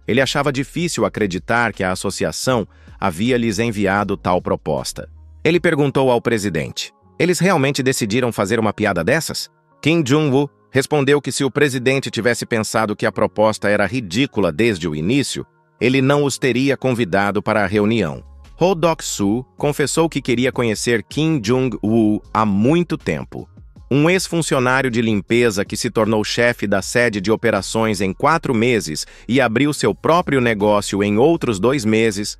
Ele achava difícil acreditar que a associação havia lhes enviado tal proposta. Ele perguntou ao presidente: eles realmente decidiram fazer uma piada dessas? Kim Jong-woo respondeu que se o presidente tivesse pensado que a proposta era ridícula desde o início, ele não os teria convidado para a reunião. Roh Dok-soo confessou que queria conhecer Kim Jong-woo há muito tempo. Um ex-funcionário de limpeza que se tornou chefe da sede de operações em 4 meses e abriu seu próprio negócio em outros 2 meses,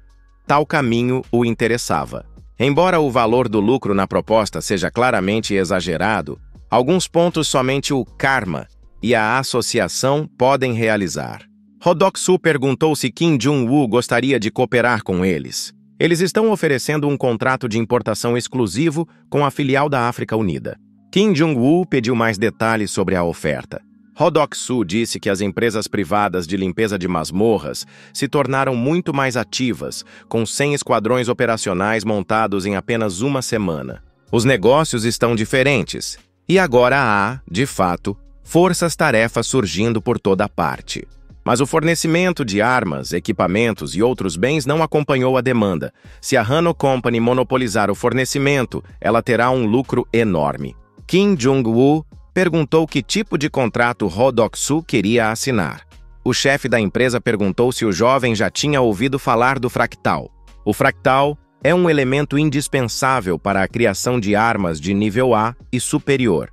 tal caminho o interessava. Embora o valor do lucro na proposta seja claramente exagerado, alguns pontos somente o karma e a associação podem realizar. Roh Dok-soo perguntou se Kim Jong-woo gostaria de cooperar com eles. Eles estão oferecendo um contrato de importação exclusivo com a filial da África Unida. Kim Jong-woo pediu mais detalhes sobre a oferta. Roh Dok-soo disse que as empresas privadas de limpeza de masmorras se tornaram muito mais ativas, com 100 esquadrões operacionais montados em apenas 1 semana. Os negócios estão diferentes, e agora há, de fato, forças-tarefas surgindo por toda parte. Mas o fornecimento de armas, equipamentos e outros bens não acompanhou a demanda. Se a Hano Company monopolizar o fornecimento, ela terá um lucro enorme. Kim Jong-woo perguntou que tipo de contrato Roh Dok-soo queria assinar. O chefe da empresa perguntou se o jovem já tinha ouvido falar do fractal. O fractal é um elemento indispensável para a criação de armas de nível A e superior.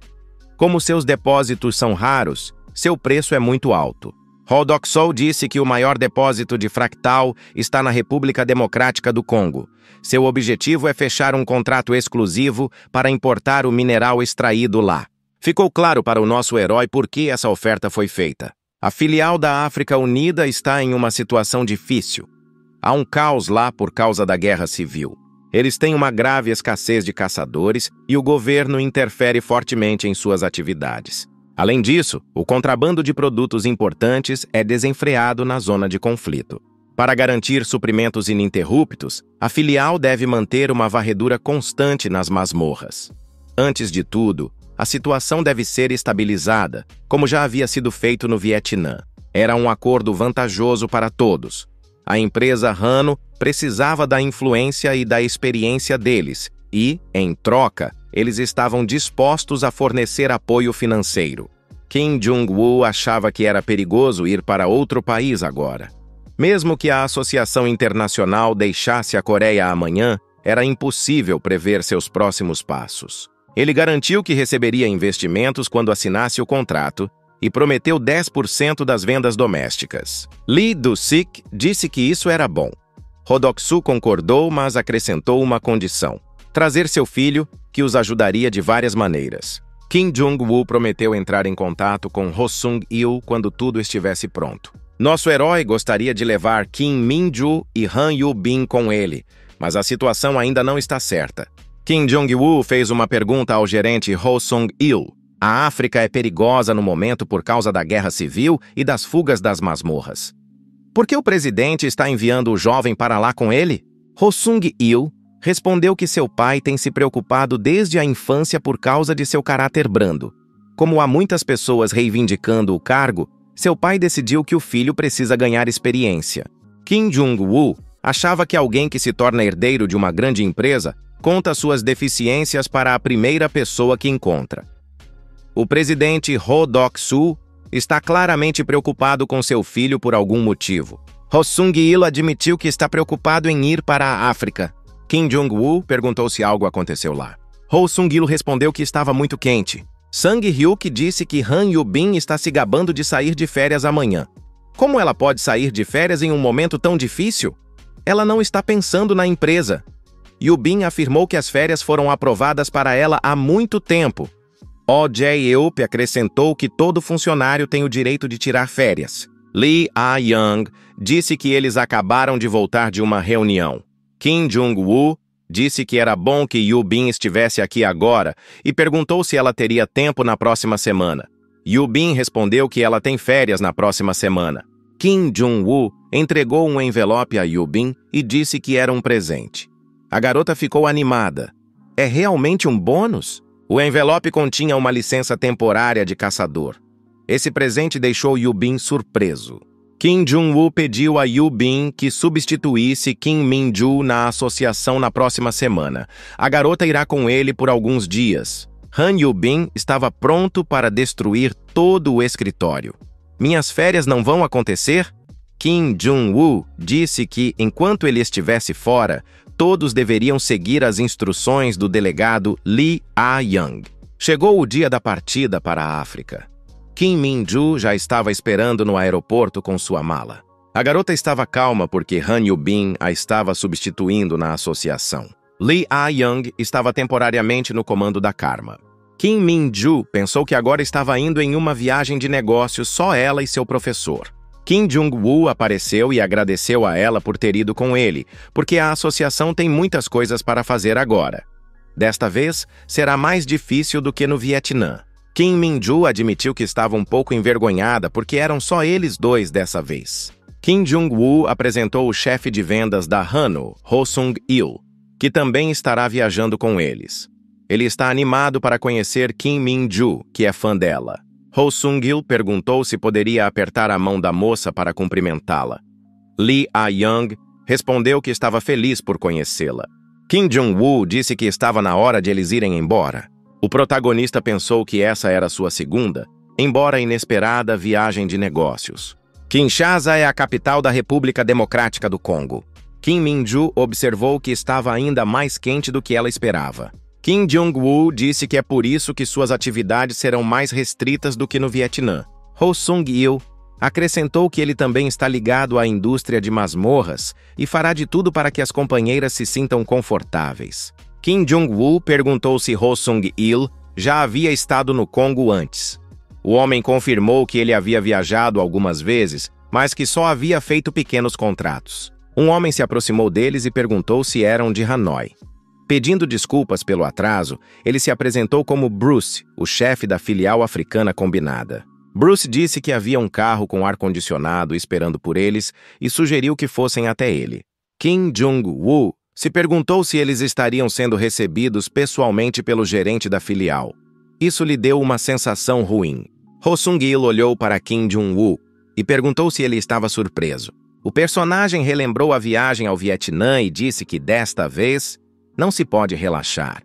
Como seus depósitos são raros, seu preço é muito alto. Roh Dok-soo disse que o maior depósito de fractal está na República Democrática do Congo. Seu objetivo é fechar um contrato exclusivo para importar o mineral extraído lá. Ficou claro para o nosso herói por que essa oferta foi feita. A filial da África Unida está em uma situação difícil. Há um caos lá por causa da guerra civil. Eles têm uma grave escassez de caçadores e o governo interfere fortemente em suas atividades. Além disso, o contrabando de produtos importantes é desenfreado na zona de conflito. Para garantir suprimentos ininterruptos, a filial deve manter uma varredura constante nas masmorras. Antes de tudo, a situação deve ser estabilizada, como já havia sido feito no Vietnã. Era um acordo vantajoso para todos. A empresa Hano precisava da influência e da experiência deles e, em troca, eles estavam dispostos a fornecer apoio financeiro. Kim Jong-woo achava que era perigoso ir para outro país agora. Mesmo que a Associação Internacional deixasse a Coreia amanhã, Era impossível prever seus próximos passos. Ele garantiu que receberia investimentos quando assinasse o contrato e prometeu 10% das vendas domésticas. Lee Do-sik disse que isso era bom. Ho Dok-soo concordou, mas acrescentou uma condição: trazer seu filho, que os ajudaria de várias maneiras. Kim Jong-woo prometeu entrar em contato com Ho Sung-il quando tudo estivesse pronto. Nosso herói gostaria de levar Kim Min-joo e Han Yu-bin com ele, mas a situação ainda não está certa. Kim Jong-woo fez uma pergunta ao gerente Ho Sung-il. A África é perigosa no momento por causa da guerra civil e das fugas das masmorras. Por que o presidente está enviando o jovem para lá com ele? Ho Sung-il respondeu que seu pai tem se preocupado desde a infância por causa de seu caráter brando. Como há muitas pessoas reivindicando o cargo, seu pai decidiu que o filho precisa ganhar experiência. Kim Jong-woo achava que alguém que se torna herdeiro de uma grande empresa conta suas deficiências para a primeira pessoa que encontra. O presidente Ho Dok-soo está claramente preocupado com seu filho por algum motivo. Ho Sung-il admitiu que está preocupado em ir para a África. Kim Jong-woo perguntou se algo aconteceu lá. Ho Sung-il respondeu que estava muito quente. Sang-hyuk disse que Han Yu-bin está se gabando de sair de férias amanhã. Como ela pode sair de férias em um momento tão difícil? Ela não está pensando na empresa. Yu-bin afirmou que as férias foram aprovadas para ela há muito tempo. Oh Jae-eup acrescentou que todo funcionário tem o direito de tirar férias. Lee Ah-young disse que eles acabaram de voltar de uma reunião. Kim Jong-woo disse que era bom que Yu-bin estivesse aqui agora e perguntou se ela teria tempo na próxima semana. Yu-bin respondeu que ela tem férias na próxima semana. Kim Jong-woo entregou um envelope a Yu-bin e disse que era um presente. A garota ficou animada. É realmente um bônus? O envelope continha uma licença temporária de caçador. Esse presente deixou Yu-bin surpreso. Kim Jong-woo pediu a Yu-bin que substituísse Kim Min-joo na associação na próxima semana. A garota irá com ele por alguns dias. Han Yu-bin estava pronto para destruir todo o escritório. Minhas férias não vão acontecer? Kim Jong-woo disse que, enquanto ele estivesse fora, todos deveriam seguir as instruções do delegado Lee Ah-young. Chegou o dia da partida para a África. Kim Min-joo já estava esperando no aeroporto com sua mala. A garota estava calma porque Han Yu-bin a estava substituindo na associação. Lee Ah-young estava temporariamente no comando da Karma. Kim Min-joo pensou que agora estava indo em uma viagem de negócios só ela e seu professor. Kim Jong-woo apareceu e agradeceu a ela por ter ido com ele, porque a associação tem muitas coisas para fazer agora. Desta vez, será mais difícil do que no Vietnã. Kim Min-joo admitiu que estava um pouco envergonhada porque eram só eles dois dessa vez. Kim Jong-woo apresentou o chefe de vendas da Hano, Ho Sung-il, que também estará viajando com eles. Ele está animado para conhecer Kim Min-joo, que é fã dela. Ho Sung-il perguntou se poderia apertar a mão da moça para cumprimentá-la. Lee Ah-young respondeu que estava feliz por conhecê-la. Kim Jong-woo disse que estava na hora de eles irem embora. O protagonista pensou que essa era sua segunda, embora inesperada, viagem de negócios. Kinshasa é a capital da República Democrática do Congo. Kim Min-joo observou que estava ainda mais quente do que ela esperava. Kim Jong-woo disse que é por isso que suas atividades serão mais restritas do que no Vietnã. Ho Sung-il acrescentou que ele também está ligado à indústria de masmorras e fará de tudo para que as companheiras se sintam confortáveis. Kim Jong-woo perguntou se Ho Sung-il já havia estado no Congo antes. O homem confirmou que ele havia viajado algumas vezes, mas que só havia feito pequenos contratos. Um homem se aproximou deles e perguntou se eram de Hanoi. Pedindo desculpas pelo atraso, ele se apresentou como Bruce, o chefe da filial africana combinada. Bruce disse que havia um carro com ar-condicionado esperando por eles e sugeriu que fossem até ele. Kim Jong-woo se perguntou se eles estariam sendo recebidos pessoalmente pelo gerente da filial. Isso lhe deu uma sensação ruim. Ho Sung-il olhou para Kim Jong-woo e perguntou se ele estava surpreso. O personagem relembrou a viagem ao Vietnã e disse que, desta vez, não se pode relaxar.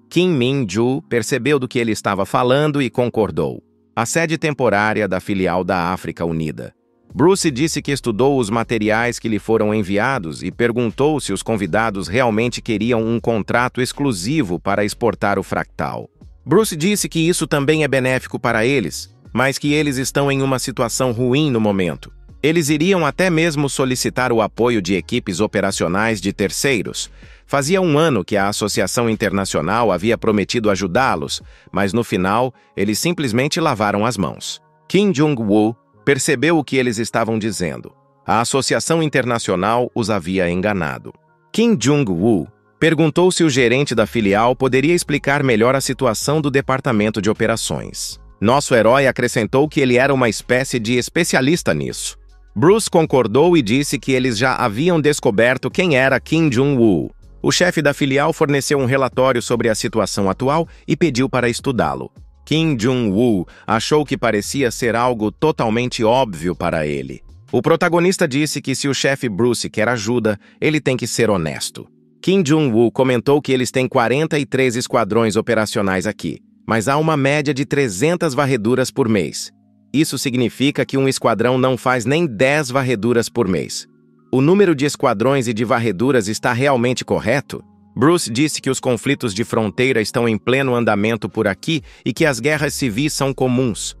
Kim Min-joo percebeu do que ele estava falando e concordou. A sede temporária da filial da África Unida. Bruce disse que estudou os materiais que lhe foram enviados e perguntou se os convidados realmente queriam um contrato exclusivo para exportar o fractal. Bruce disse que isso também é benéfico para eles, mas que eles estão em uma situação ruim no momento. Eles iriam até mesmo solicitar o apoio de equipes operacionais de terceiros. Fazia um ano que a Associação Internacional havia prometido ajudá-los, mas no final, eles simplesmente lavaram as mãos. Kim Jong-woo percebeu o que eles estavam dizendo. A Associação Internacional os havia enganado. Kim Jong-woo perguntou se o gerente da filial poderia explicar melhor a situação do departamento de operações. Nosso herói acrescentou que ele era uma espécie de especialista nisso. Bruce concordou e disse que eles já haviam descoberto quem era Kim Jong-woo. O chefe da filial forneceu um relatório sobre a situação atual e pediu para estudá-lo. Kim Jong-woo achou que parecia ser algo totalmente óbvio para ele. O protagonista disse que se o chefe Bruce quer ajuda, ele tem que ser honesto. Kim Jong-woo comentou que eles têm 43 esquadrões operacionais aqui, mas há uma média de 300 varreduras por mês. Isso significa que um esquadrão não faz nem 10 varreduras por mês. O número de esquadrões e de varreduras está realmente correto? Bruce disse que os conflitos de fronteira estão em pleno andamento por aqui e que as guerras civis são comuns.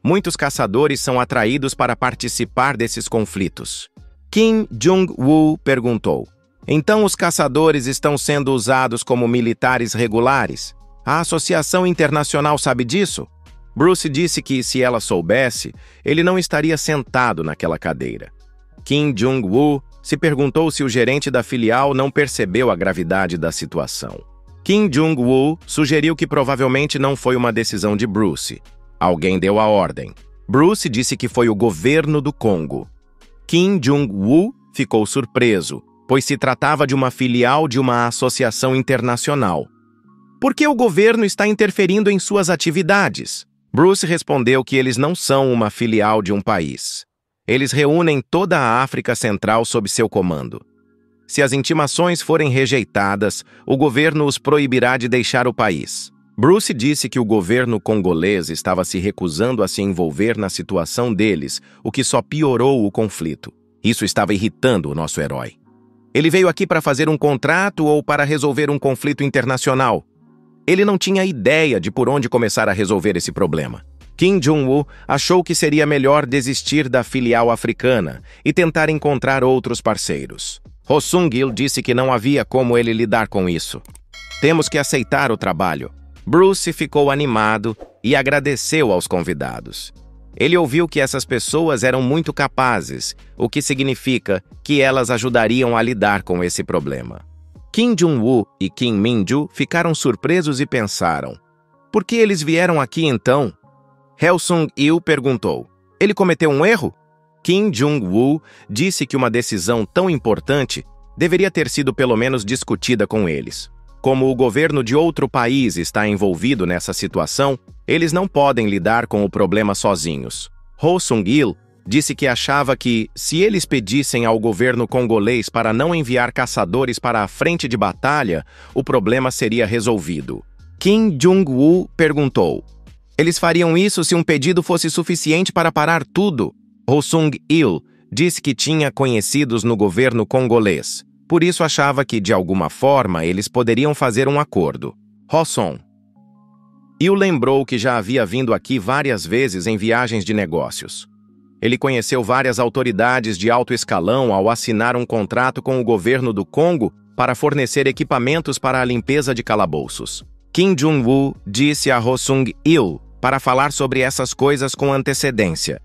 Muitos caçadores são atraídos para participar desses conflitos. Kim Jong-woo perguntou: então os caçadores estão sendo usados como militares regulares? A Associação Internacional sabe disso? Bruce disse que, se ela soubesse, ele não estaria sentado naquela cadeira. Kim Jong-woo se perguntou se o gerente da filial não percebeu a gravidade da situação. Kim Jong-woo sugeriu que provavelmente não foi uma decisão de Bruce. Alguém deu a ordem. Bruce disse que foi o governo do Congo. Kim Jong-woo ficou surpreso, pois se tratava de uma filial de uma associação internacional. Por que o governo está interferindo em suas atividades? Bruce respondeu que eles não são uma filial de um país. Eles reúnem toda a África Central sob seu comando. Se as intimações forem rejeitadas, o governo os proibirá de deixar o país. Bruce disse que o governo congolês estava se recusando a se envolver na situação deles, o que só piorou o conflito. Isso estava irritando o nosso herói. Ele veio aqui para fazer um contrato ou para resolver um conflito internacional? Ele não tinha ideia de por onde começar a resolver esse problema. Kim Jong-woo achou que seria melhor desistir da filial africana e tentar encontrar outros parceiros. Ho Sung-il disse que não havia como ele lidar com isso. Temos que aceitar o trabalho. Bruce ficou animado e agradeceu aos convidados. Ele ouviu que essas pessoas eram muito capazes, o que significa que elas ajudariam a lidar com esse problema. Kim Jong-woo e Kim Min-ju ficaram surpresos e pensaram: por que eles vieram aqui então? Heo Sung-il perguntou: ele cometeu um erro? Kim Jong-woo disse que uma decisão tão importante deveria ter sido pelo menos discutida com eles. Como o governo de outro país está envolvido nessa situação, eles não podem lidar com o problema sozinhos. Ho Sung-il disse que achava que, se eles pedissem ao governo congolês para não enviar caçadores para a frente de batalha, o problema seria resolvido. Kim Jong-woo perguntou: eles fariam isso se um pedido fosse suficiente para parar tudo? Ho Sung-il disse que tinha conhecidos no governo congolês. Por isso achava que, de alguma forma, eles poderiam fazer um acordo. Ho Sung-il lembrou que já havia vindo aqui várias vezes em viagens de negócios. Ele conheceu várias autoridades de alto escalão ao assinar um contrato com o governo do Congo para fornecer equipamentos para a limpeza de calabouços. Kim Jong-woo disse a Ho Sung-il para falar sobre essas coisas com antecedência.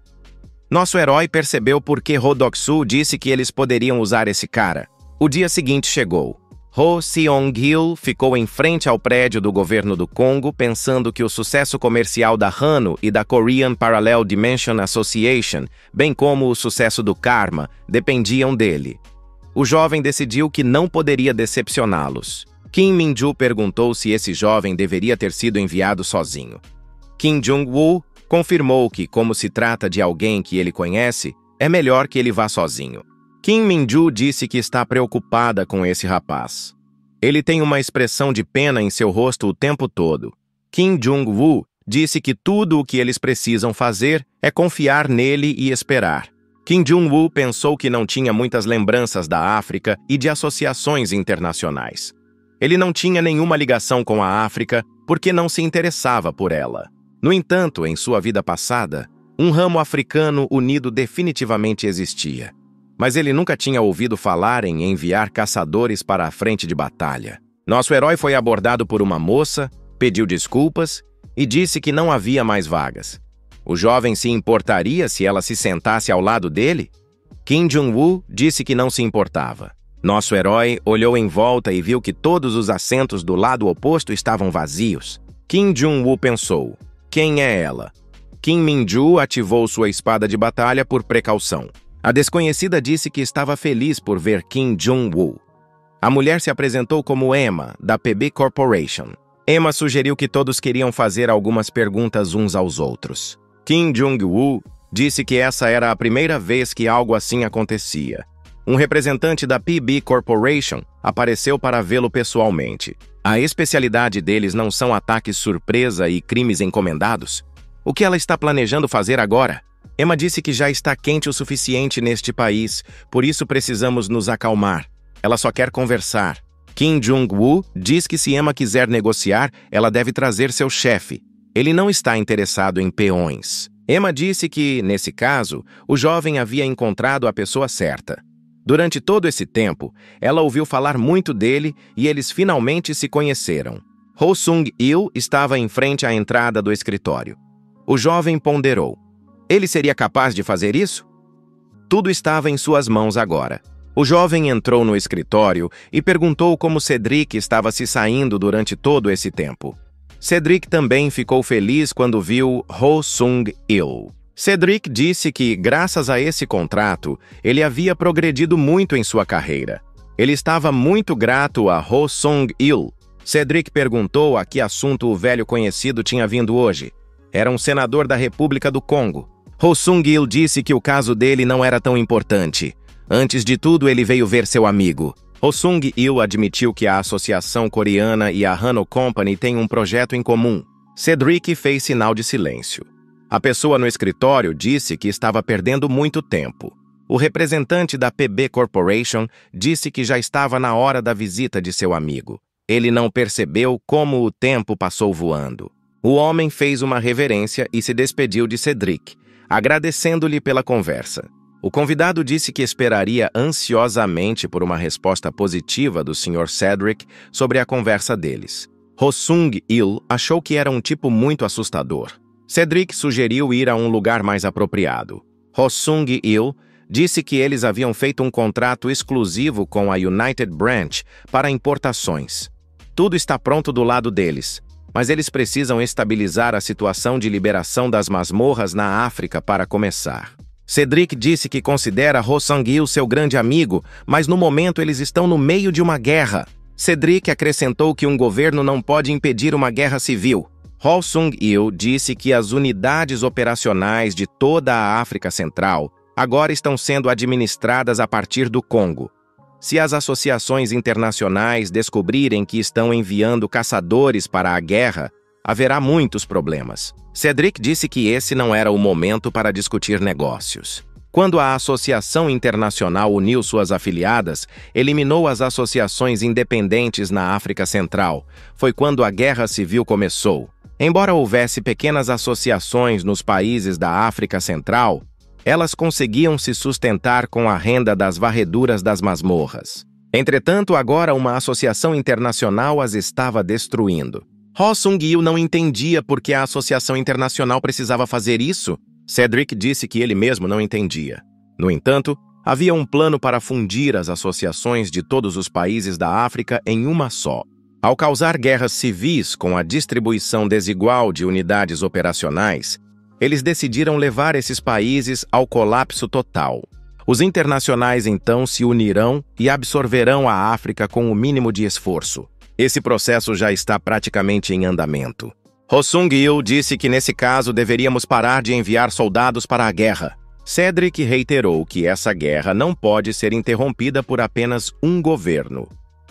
Nosso herói percebeu por que Ho Dok-soo disse que eles poderiam usar esse cara. O dia seguinte chegou. Ho Seong-il ficou em frente ao prédio do governo do Congo, pensando que o sucesso comercial da Hanu e da Korean Parallel Dimension Association, bem como o sucesso do Karma, dependiam dele. O jovem decidiu que não poderia decepcioná-los. Kim Min-ju perguntou se esse jovem deveria ter sido enviado sozinho. Kim Jong-woo confirmou que, como se trata de alguém que ele conhece, é melhor que ele vá sozinho. Kim Min-ju disse que está preocupada com esse rapaz. Ele tem uma expressão de pena em seu rosto o tempo todo. Kim Jong-woo disse que tudo o que eles precisam fazer é confiar nele e esperar. Kim Jong-woo pensou que não tinha muitas lembranças da África e de associações internacionais. Ele não tinha nenhuma ligação com a África porque não se interessava por ela. No entanto, em sua vida passada, um ramo africano unido definitivamente existia. Mas ele nunca tinha ouvido falar em enviar caçadores para a frente de batalha. Nosso herói foi abordado por uma moça, pediu desculpas e disse que não havia mais vagas. O jovem se importaria se ela se sentasse ao lado dele? Kim Jong-woo disse que não se importava. Nosso herói olhou em volta e viu que todos os assentos do lado oposto estavam vazios. Kim Jong-woo pensou: quem é ela? Kim Min-ju ativou sua espada de batalha por precaução. A desconhecida disse que estava feliz por ver Kim Jong-woo. A mulher se apresentou como Emma, da PB Corporation. Emma sugeriu que todos queriam fazer algumas perguntas uns aos outros. Kim Jong-woo disse que essa era a primeira vez que algo assim acontecia. Um representante da PB Corporation apareceu para vê-lo pessoalmente. A especialidade deles não são ataques surpresa e crimes encomendados. O que ela está planejando fazer agora? Emma disse que já está quente o suficiente neste país, por isso precisamos nos acalmar. Ela só quer conversar. Kim Jong-woo diz que se Emma quiser negociar, ela deve trazer seu chefe. Ele não está interessado em peões. Emma disse que, nesse caso, o jovem havia encontrado a pessoa certa. Durante todo esse tempo, ela ouviu falar muito dele e eles finalmente se conheceram. Ho Sung-il estava em frente à entrada do escritório. O jovem ponderou. Ele seria capaz de fazer isso? Tudo estava em suas mãos agora. O jovem entrou no escritório e perguntou como Cedric estava se saindo durante todo esse tempo. Cedric também ficou feliz quando viu Ho Sung-il. Cedric disse que, graças a esse contrato, ele havia progredido muito em sua carreira. Ele estava muito grato a Ho Sung-il. Cedric perguntou a que assunto o velho conhecido tinha vindo hoje. Era um senador da República do Congo. Ho Sung-il disse que o caso dele não era tão importante. Antes de tudo, ele veio ver seu amigo. Ho Sung-il admitiu que a Associação Coreana e a Hano Company têm um projeto em comum. Cedric fez sinal de silêncio. A pessoa no escritório disse que estava perdendo muito tempo. O representante da PB Corporation disse que já estava na hora da visita de seu amigo. Ele não percebeu como o tempo passou voando. O homem fez uma reverência e se despediu de Cedric, agradecendo-lhe pela conversa. O convidado disse que esperaria ansiosamente por uma resposta positiva do Sr. Cedric sobre a conversa deles. Ho Sung-il achou que era um tipo muito assustador. Cedric sugeriu ir a um lugar mais apropriado. Ho Sung-il disse que eles haviam feito um contrato exclusivo com a United Branch para importações. Tudo está pronto do lado deles, mas eles precisam estabilizar a situação de liberação das masmorras na África para começar. Cedric disse que considera Ho Sung-il seu grande amigo, mas no momento eles estão no meio de uma guerra. Cedric acrescentou que um governo não pode impedir uma guerra civil. Ho Sung-il disse que as unidades operacionais de toda a África Central agora estão sendo administradas a partir do Congo. Se as associações internacionais descobrirem que estão enviando caçadores para a guerra, haverá muitos problemas. Cedric disse que esse não era o momento para discutir negócios. Quando a Associação Internacional uniu suas afiliadas, eliminou as associações independentes na África Central. Foi quando a Guerra Civil começou. Embora houvesse pequenas associações nos países da África Central, elas conseguiam se sustentar com a renda das varreduras das masmorras. Entretanto, agora uma associação internacional as estava destruindo. Ho Sung-il não entendia por que a Associação Internacional precisava fazer isso. Cedric disse que ele mesmo não entendia. No entanto, havia um plano para fundir as associações de todos os países da África em uma só. Ao causar guerras civis com a distribuição desigual de unidades operacionais, eles decidiram levar esses países ao colapso total. Os internacionais então se unirão e absorverão a África com o mínimo de esforço. Esse processo já está praticamente em andamento. Ho Sung-il disse que nesse caso deveríamos parar de enviar soldados para a guerra. Cedric reiterou que essa guerra não pode ser interrompida por apenas um governo.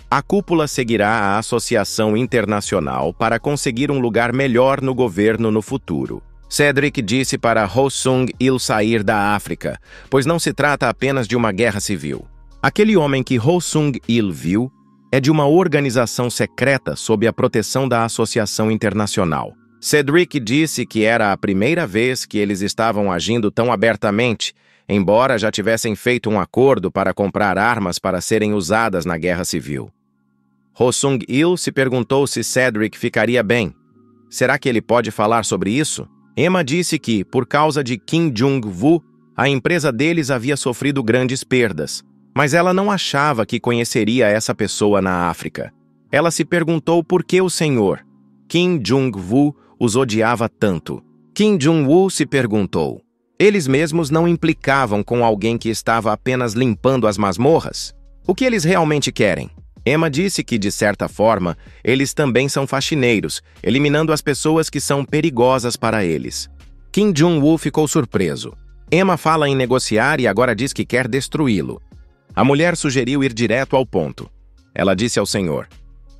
A cúpula seguirá a Associação Internacional para conseguir um lugar melhor no governo no futuro. Cedric disse para Ho-Sung-il sair da África, pois não se trata apenas de uma guerra civil. Aquele homem que Ho-Sung-il viu é de uma organização secreta sob a proteção da Associação Internacional. Cedric disse que era a primeira vez que eles estavam agindo tão abertamente, embora já tivessem feito um acordo para comprar armas para serem usadas na guerra civil. Ho-Sung-il se perguntou se Cedric ficaria bem. Será que ele pode falar sobre isso? Emma disse que, por causa de Kim Jong-woo, a empresa deles havia sofrido grandes perdas, mas ela não achava que conheceria essa pessoa na África. Ela se perguntou por que o senhor, Kim Jong-woo, os odiava tanto. Kim Jong-woo se perguntou: eles mesmos não implicavam com alguém que estava apenas limpando as masmorras? O que eles realmente querem? Emma disse que, de certa forma, eles também são faxineiros, eliminando as pessoas que são perigosas para eles. Kim Jong-woo ficou surpreso. Emma fala em negociar e agora diz que quer destruí-lo. A mulher sugeriu ir direto ao ponto. Ela disse ao senhor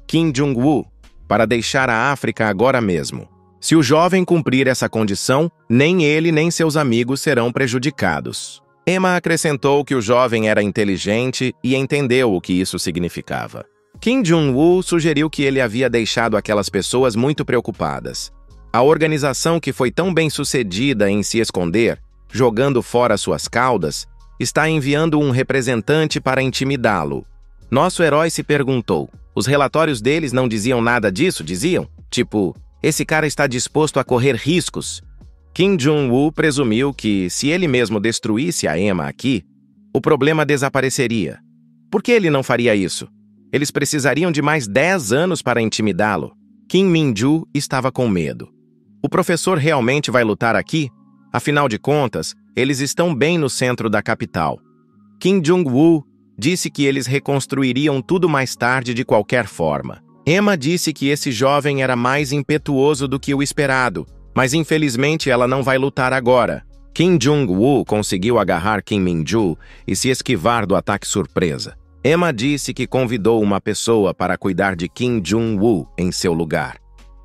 Kim Jong-woo para deixar a África agora mesmo. Se o jovem cumprir essa condição, nem ele nem seus amigos serão prejudicados. Emma acrescentou que o jovem era inteligente e entendeu o que isso significava. Kim Jong-woo sugeriu que ele havia deixado aquelas pessoas muito preocupadas. A organização que foi tão bem-sucedida em se esconder, jogando fora suas caudas, está enviando um representante para intimidá-lo. Nosso herói se perguntou: os relatórios deles não diziam nada disso, diziam? Tipo, esse cara está disposto a correr riscos. Kim Jong-woo presumiu que, se ele mesmo destruísse a Emma aqui, o problema desapareceria. Por que ele não faria isso? Eles precisariam de mais 10 anos para intimidá-lo. Kim Min-ju estava com medo. O professor realmente vai lutar aqui? Afinal de contas, eles estão bem no centro da capital. Kim Jong-woo disse que eles reconstruiriam tudo mais tarde de qualquer forma. Emma disse que esse jovem era mais impetuoso do que o esperado, mas infelizmente ela não vai lutar agora. Kim Jong-woo conseguiu agarrar Kim Min-ju e se esquivar do ataque surpresa. Emma disse que convidou uma pessoa para cuidar de Kim Jong-woo em seu lugar.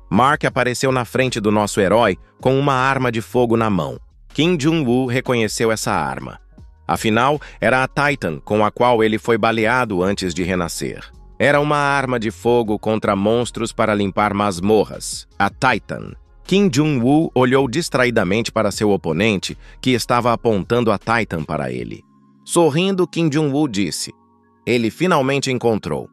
Mark apareceu na frente do nosso herói com uma arma de fogo na mão. Kim Jong-woo reconheceu essa arma. Afinal, era a Titan com a qual ele foi baleado antes de renascer. Era uma arma de fogo contra monstros para limpar masmorras, a Titan. Kim Jong-woo olhou distraidamente para seu oponente, que estava apontando a Titan para ele. Sorrindo, Kim Jong-woo disse: ele finalmente encontrou.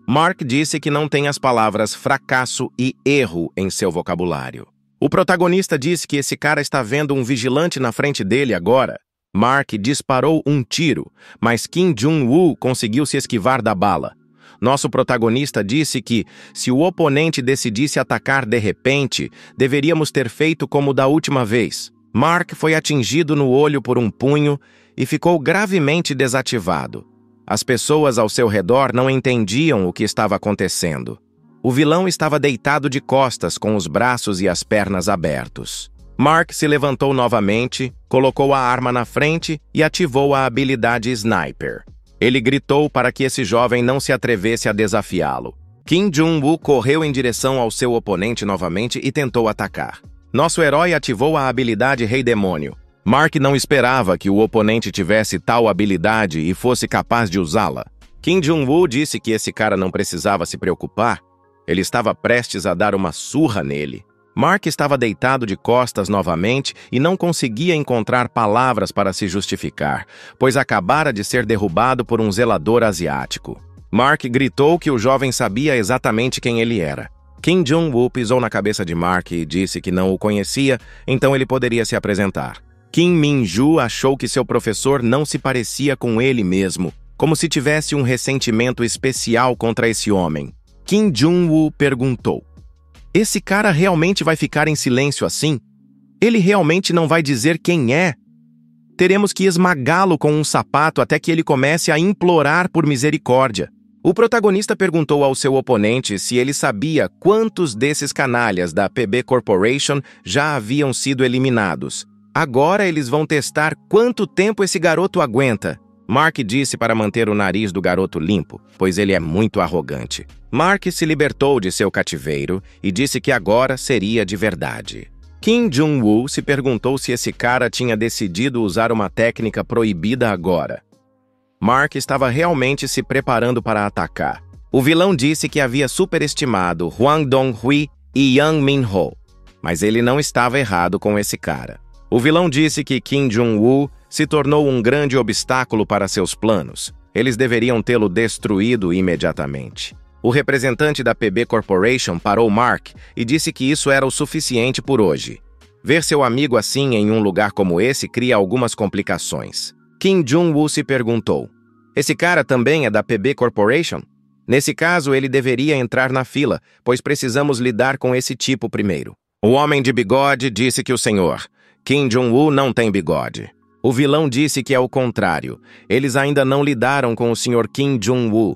Mark disse que não tem as palavras fracasso e erro em seu vocabulário. O protagonista disse que esse cara está vendo um vigilante na frente dele agora. Mark disparou um tiro, mas Kim Jong-woo conseguiu se esquivar da bala. Nosso protagonista disse que, se o oponente decidisse atacar de repente, deveríamos ter feito como da última vez. Mark foi atingido no olho por um punho e ficou gravemente desativado. As pessoas ao seu redor não entendiam o que estava acontecendo. O vilão estava deitado de costas com os braços e as pernas abertos. Mark se levantou novamente, colocou a arma na frente e ativou a habilidade Sniper. Ele gritou para que esse jovem não se atrevesse a desafiá-lo. Kim Jong-woo correu em direção ao seu oponente novamente e tentou atacar. Nosso herói ativou a habilidade Rei Demônio. Mark não esperava que o oponente tivesse tal habilidade e fosse capaz de usá-la. Kim Jong-woo disse que esse cara não precisava se preocupar. Ele estava prestes a dar uma surra nele. Mark estava deitado de costas novamente e não conseguia encontrar palavras para se justificar, pois acabara de ser derrubado por um zelador asiático. Mark gritou que o jovem sabia exatamente quem ele era. Kim Jong-woo pisou na cabeça de Mark e disse que não o conhecia, então ele poderia se apresentar. Kim Min-ju achou que seu professor não se parecia com ele mesmo, como se tivesse um ressentimento especial contra esse homem. Kim Jong-woo perguntou: esse cara realmente vai ficar em silêncio assim? Ele realmente não vai dizer quem é? Teremos que esmagá-lo com um sapato até que ele comece a implorar por misericórdia. O protagonista perguntou ao seu oponente se ele sabia quantos desses canalhas da PB Corporation já haviam sido eliminados. Agora eles vão testar quanto tempo esse garoto aguenta. Mark disse para manter o nariz do garoto limpo, pois ele é muito arrogante. Mark se libertou de seu cativeiro e disse que agora seria de verdade. Kim Jong-woo se perguntou se esse cara tinha decidido usar uma técnica proibida agora. Mark estava realmente se preparando para atacar. O vilão disse que havia superestimado Hwang Dong-hui e Yang Min-ho, mas ele não estava errado com esse cara. O vilão disse que Kim Jong-woo se tornou um grande obstáculo para seus planos. Eles deveriam tê-lo destruído imediatamente. O representante da PB Corporation parou Mark e disse que isso era o suficiente por hoje. Ver seu amigo assim em um lugar como esse cria algumas complicações. Kim Jong-woo se perguntou: esse cara também é da PB Corporation? Nesse caso, ele deveria entrar na fila, pois precisamos lidar com esse tipo primeiro. O homem de bigode disse que o senhor Kim Jong-woo não tem bigode. O vilão disse que é o contrário. Eles ainda não lidaram com o senhor Kim Jong-woo.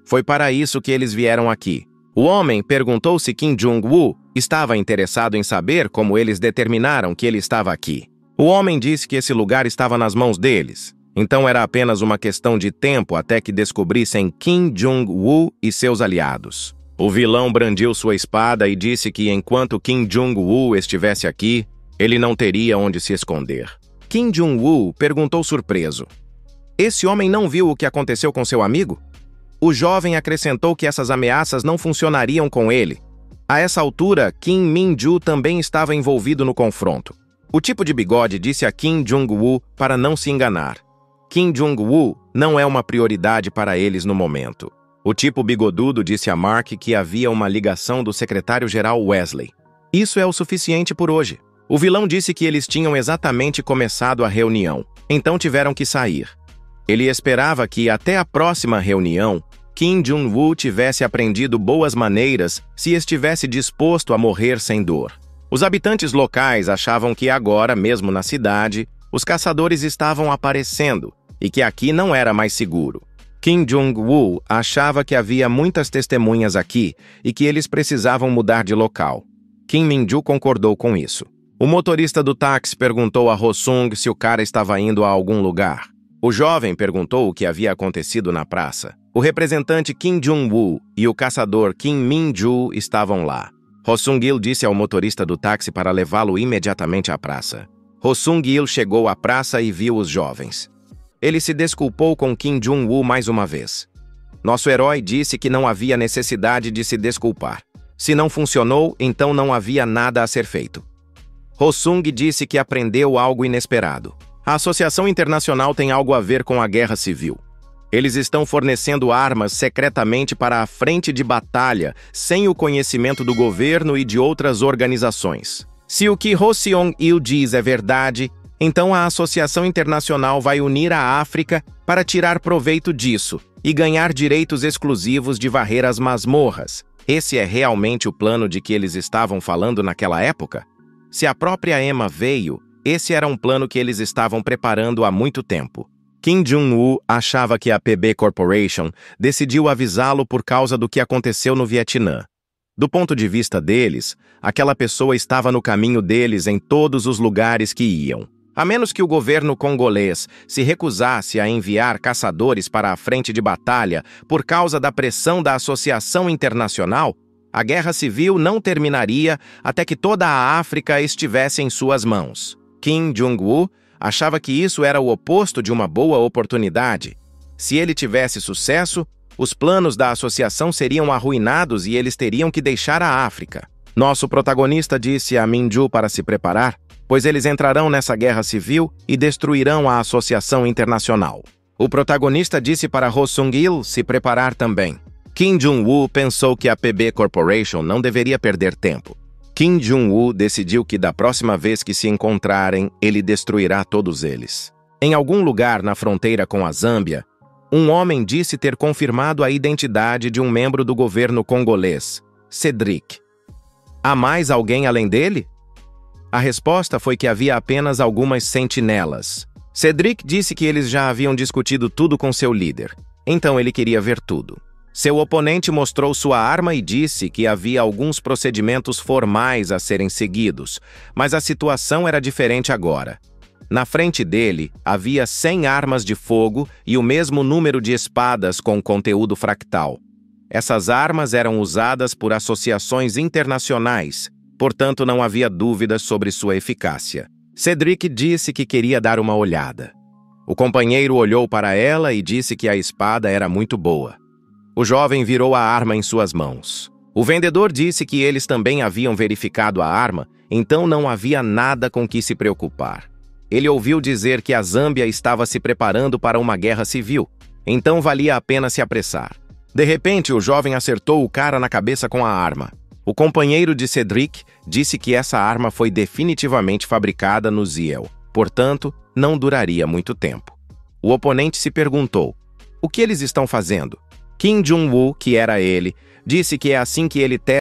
Foi para isso que eles vieram aqui. O homem perguntou se Kim Jong-woo estava interessado em saber como eles determinaram que ele estava aqui. O homem disse que esse lugar estava nas mãos deles. Então era apenas uma questão de tempo até que descobrissem Kim Jong-woo e seus aliados. O vilão brandiu sua espada e disse que enquanto Kim Jong-woo estivesse aqui, ele não teria onde se esconder. Kim Jong-woo perguntou surpreso: esse homem não viu o que aconteceu com seu amigo? O jovem acrescentou que essas ameaças não funcionariam com ele. A essa altura, Kim Min-ju também estava envolvido no confronto. O tipo de bigode disse a Kim Jong-woo para não se enganar. Kim Jong-woo não é uma prioridade para eles no momento. O tipo bigodudo disse a Mark que havia uma ligação do secretário-geral Wesley. Isso é o suficiente por hoje. O vilão disse que eles tinham exatamente começado a reunião, então tiveram que sair. Ele esperava que, até a próxima reunião, Kim Jong-woo tivesse aprendido boas maneiras se estivesse disposto a morrer sem dor. Os habitantes locais achavam que agora, mesmo na cidade, os caçadores estavam aparecendo e que aqui não era mais seguro. Kim Jong-woo achava que havia muitas testemunhas aqui e que eles precisavam mudar de local. Kim Min-ju concordou com isso. O motorista do táxi perguntou a Ho-sung se o cara estava indo a algum lugar. O jovem perguntou o que havia acontecido na praça. O representante Kim Jong-woo e o caçador Kim Min-ju estavam lá. Ho-sung-il disse ao motorista do táxi para levá-lo imediatamente à praça. Ho-sung-il chegou à praça e viu os jovens. Ele se desculpou com Kim Jong-woo mais uma vez. Nosso herói disse que não havia necessidade de se desculpar. Se não funcionou, então não havia nada a ser feito. Ho-sung disse que aprendeu algo inesperado. A Associação Internacional tem algo a ver com a guerra civil. Eles estão fornecendo armas secretamente para a frente de batalha, sem o conhecimento do governo e de outras organizações. Se o que Ho Seong-il diz é verdade, então a Associação Internacional vai unir a África para tirar proveito disso e ganhar direitos exclusivos de varrer as masmorras. Esse é realmente o plano de que eles estavam falando naquela época? Se a própria Emma veio, esse era um plano que eles estavam preparando há muito tempo. Kim Jong-woo achava que a PB Corporation decidiu avisá-lo por causa do que aconteceu no Vietnã. Do ponto de vista deles, aquela pessoa estava no caminho deles em todos os lugares que iam. A menos que o governo congolês se recusasse a enviar caçadores para a frente de batalha por causa da pressão da Associação Internacional, a guerra civil não terminaria até que toda a África estivesse em suas mãos. Kim Jong-woo achava que isso era o oposto de uma boa oportunidade. Se ele tivesse sucesso, os planos da associação seriam arruinados e eles teriam que deixar a África. Nosso protagonista disse a Min-ju para se preparar, pois eles entrarão nessa guerra civil e destruirão a Associação Internacional. O protagonista disse para Ho Sung-il se preparar também. Kim Jong-woo pensou que a PB Corporation não deveria perder tempo. Kim Jong-woo decidiu que da próxima vez que se encontrarem, ele destruirá todos eles. Em algum lugar na fronteira com a Zâmbia, um homem disse ter confirmado a identidade de um membro do governo congolês, Cedric. Há mais alguém além dele? A resposta foi que havia apenas algumas sentinelas. Cedric disse que eles já haviam discutido tudo com seu líder, então ele queria ver tudo. Seu oponente mostrou sua arma e disse que havia alguns procedimentos formais a serem seguidos, mas a situação era diferente agora. Na frente dele, havia 100 armas de fogo e o mesmo número de espadas com conteúdo fractal. Essas armas eram usadas por associações internacionais portanto não havia dúvidas sobre sua eficácia. Cedric disse que queria dar uma olhada. O companheiro olhou para ela e disse que a espada era muito boa. O jovem virou a arma em suas mãos. O vendedor disse que eles também haviam verificado a arma, então não havia nada com que se preocupar. Ele ouviu dizer que a Zâmbia estava se preparando para uma guerra civil, então valia a pena se apressar. De repente, o jovem acertou o cara na cabeça com a arma. O companheiro de Cedric disse que essa arma foi definitivamente fabricada no Ziel, portanto, não duraria muito tempo. O oponente se perguntou: o que eles estão fazendo? Kim Jong-woo, que era ele, disse que é assim que ele testa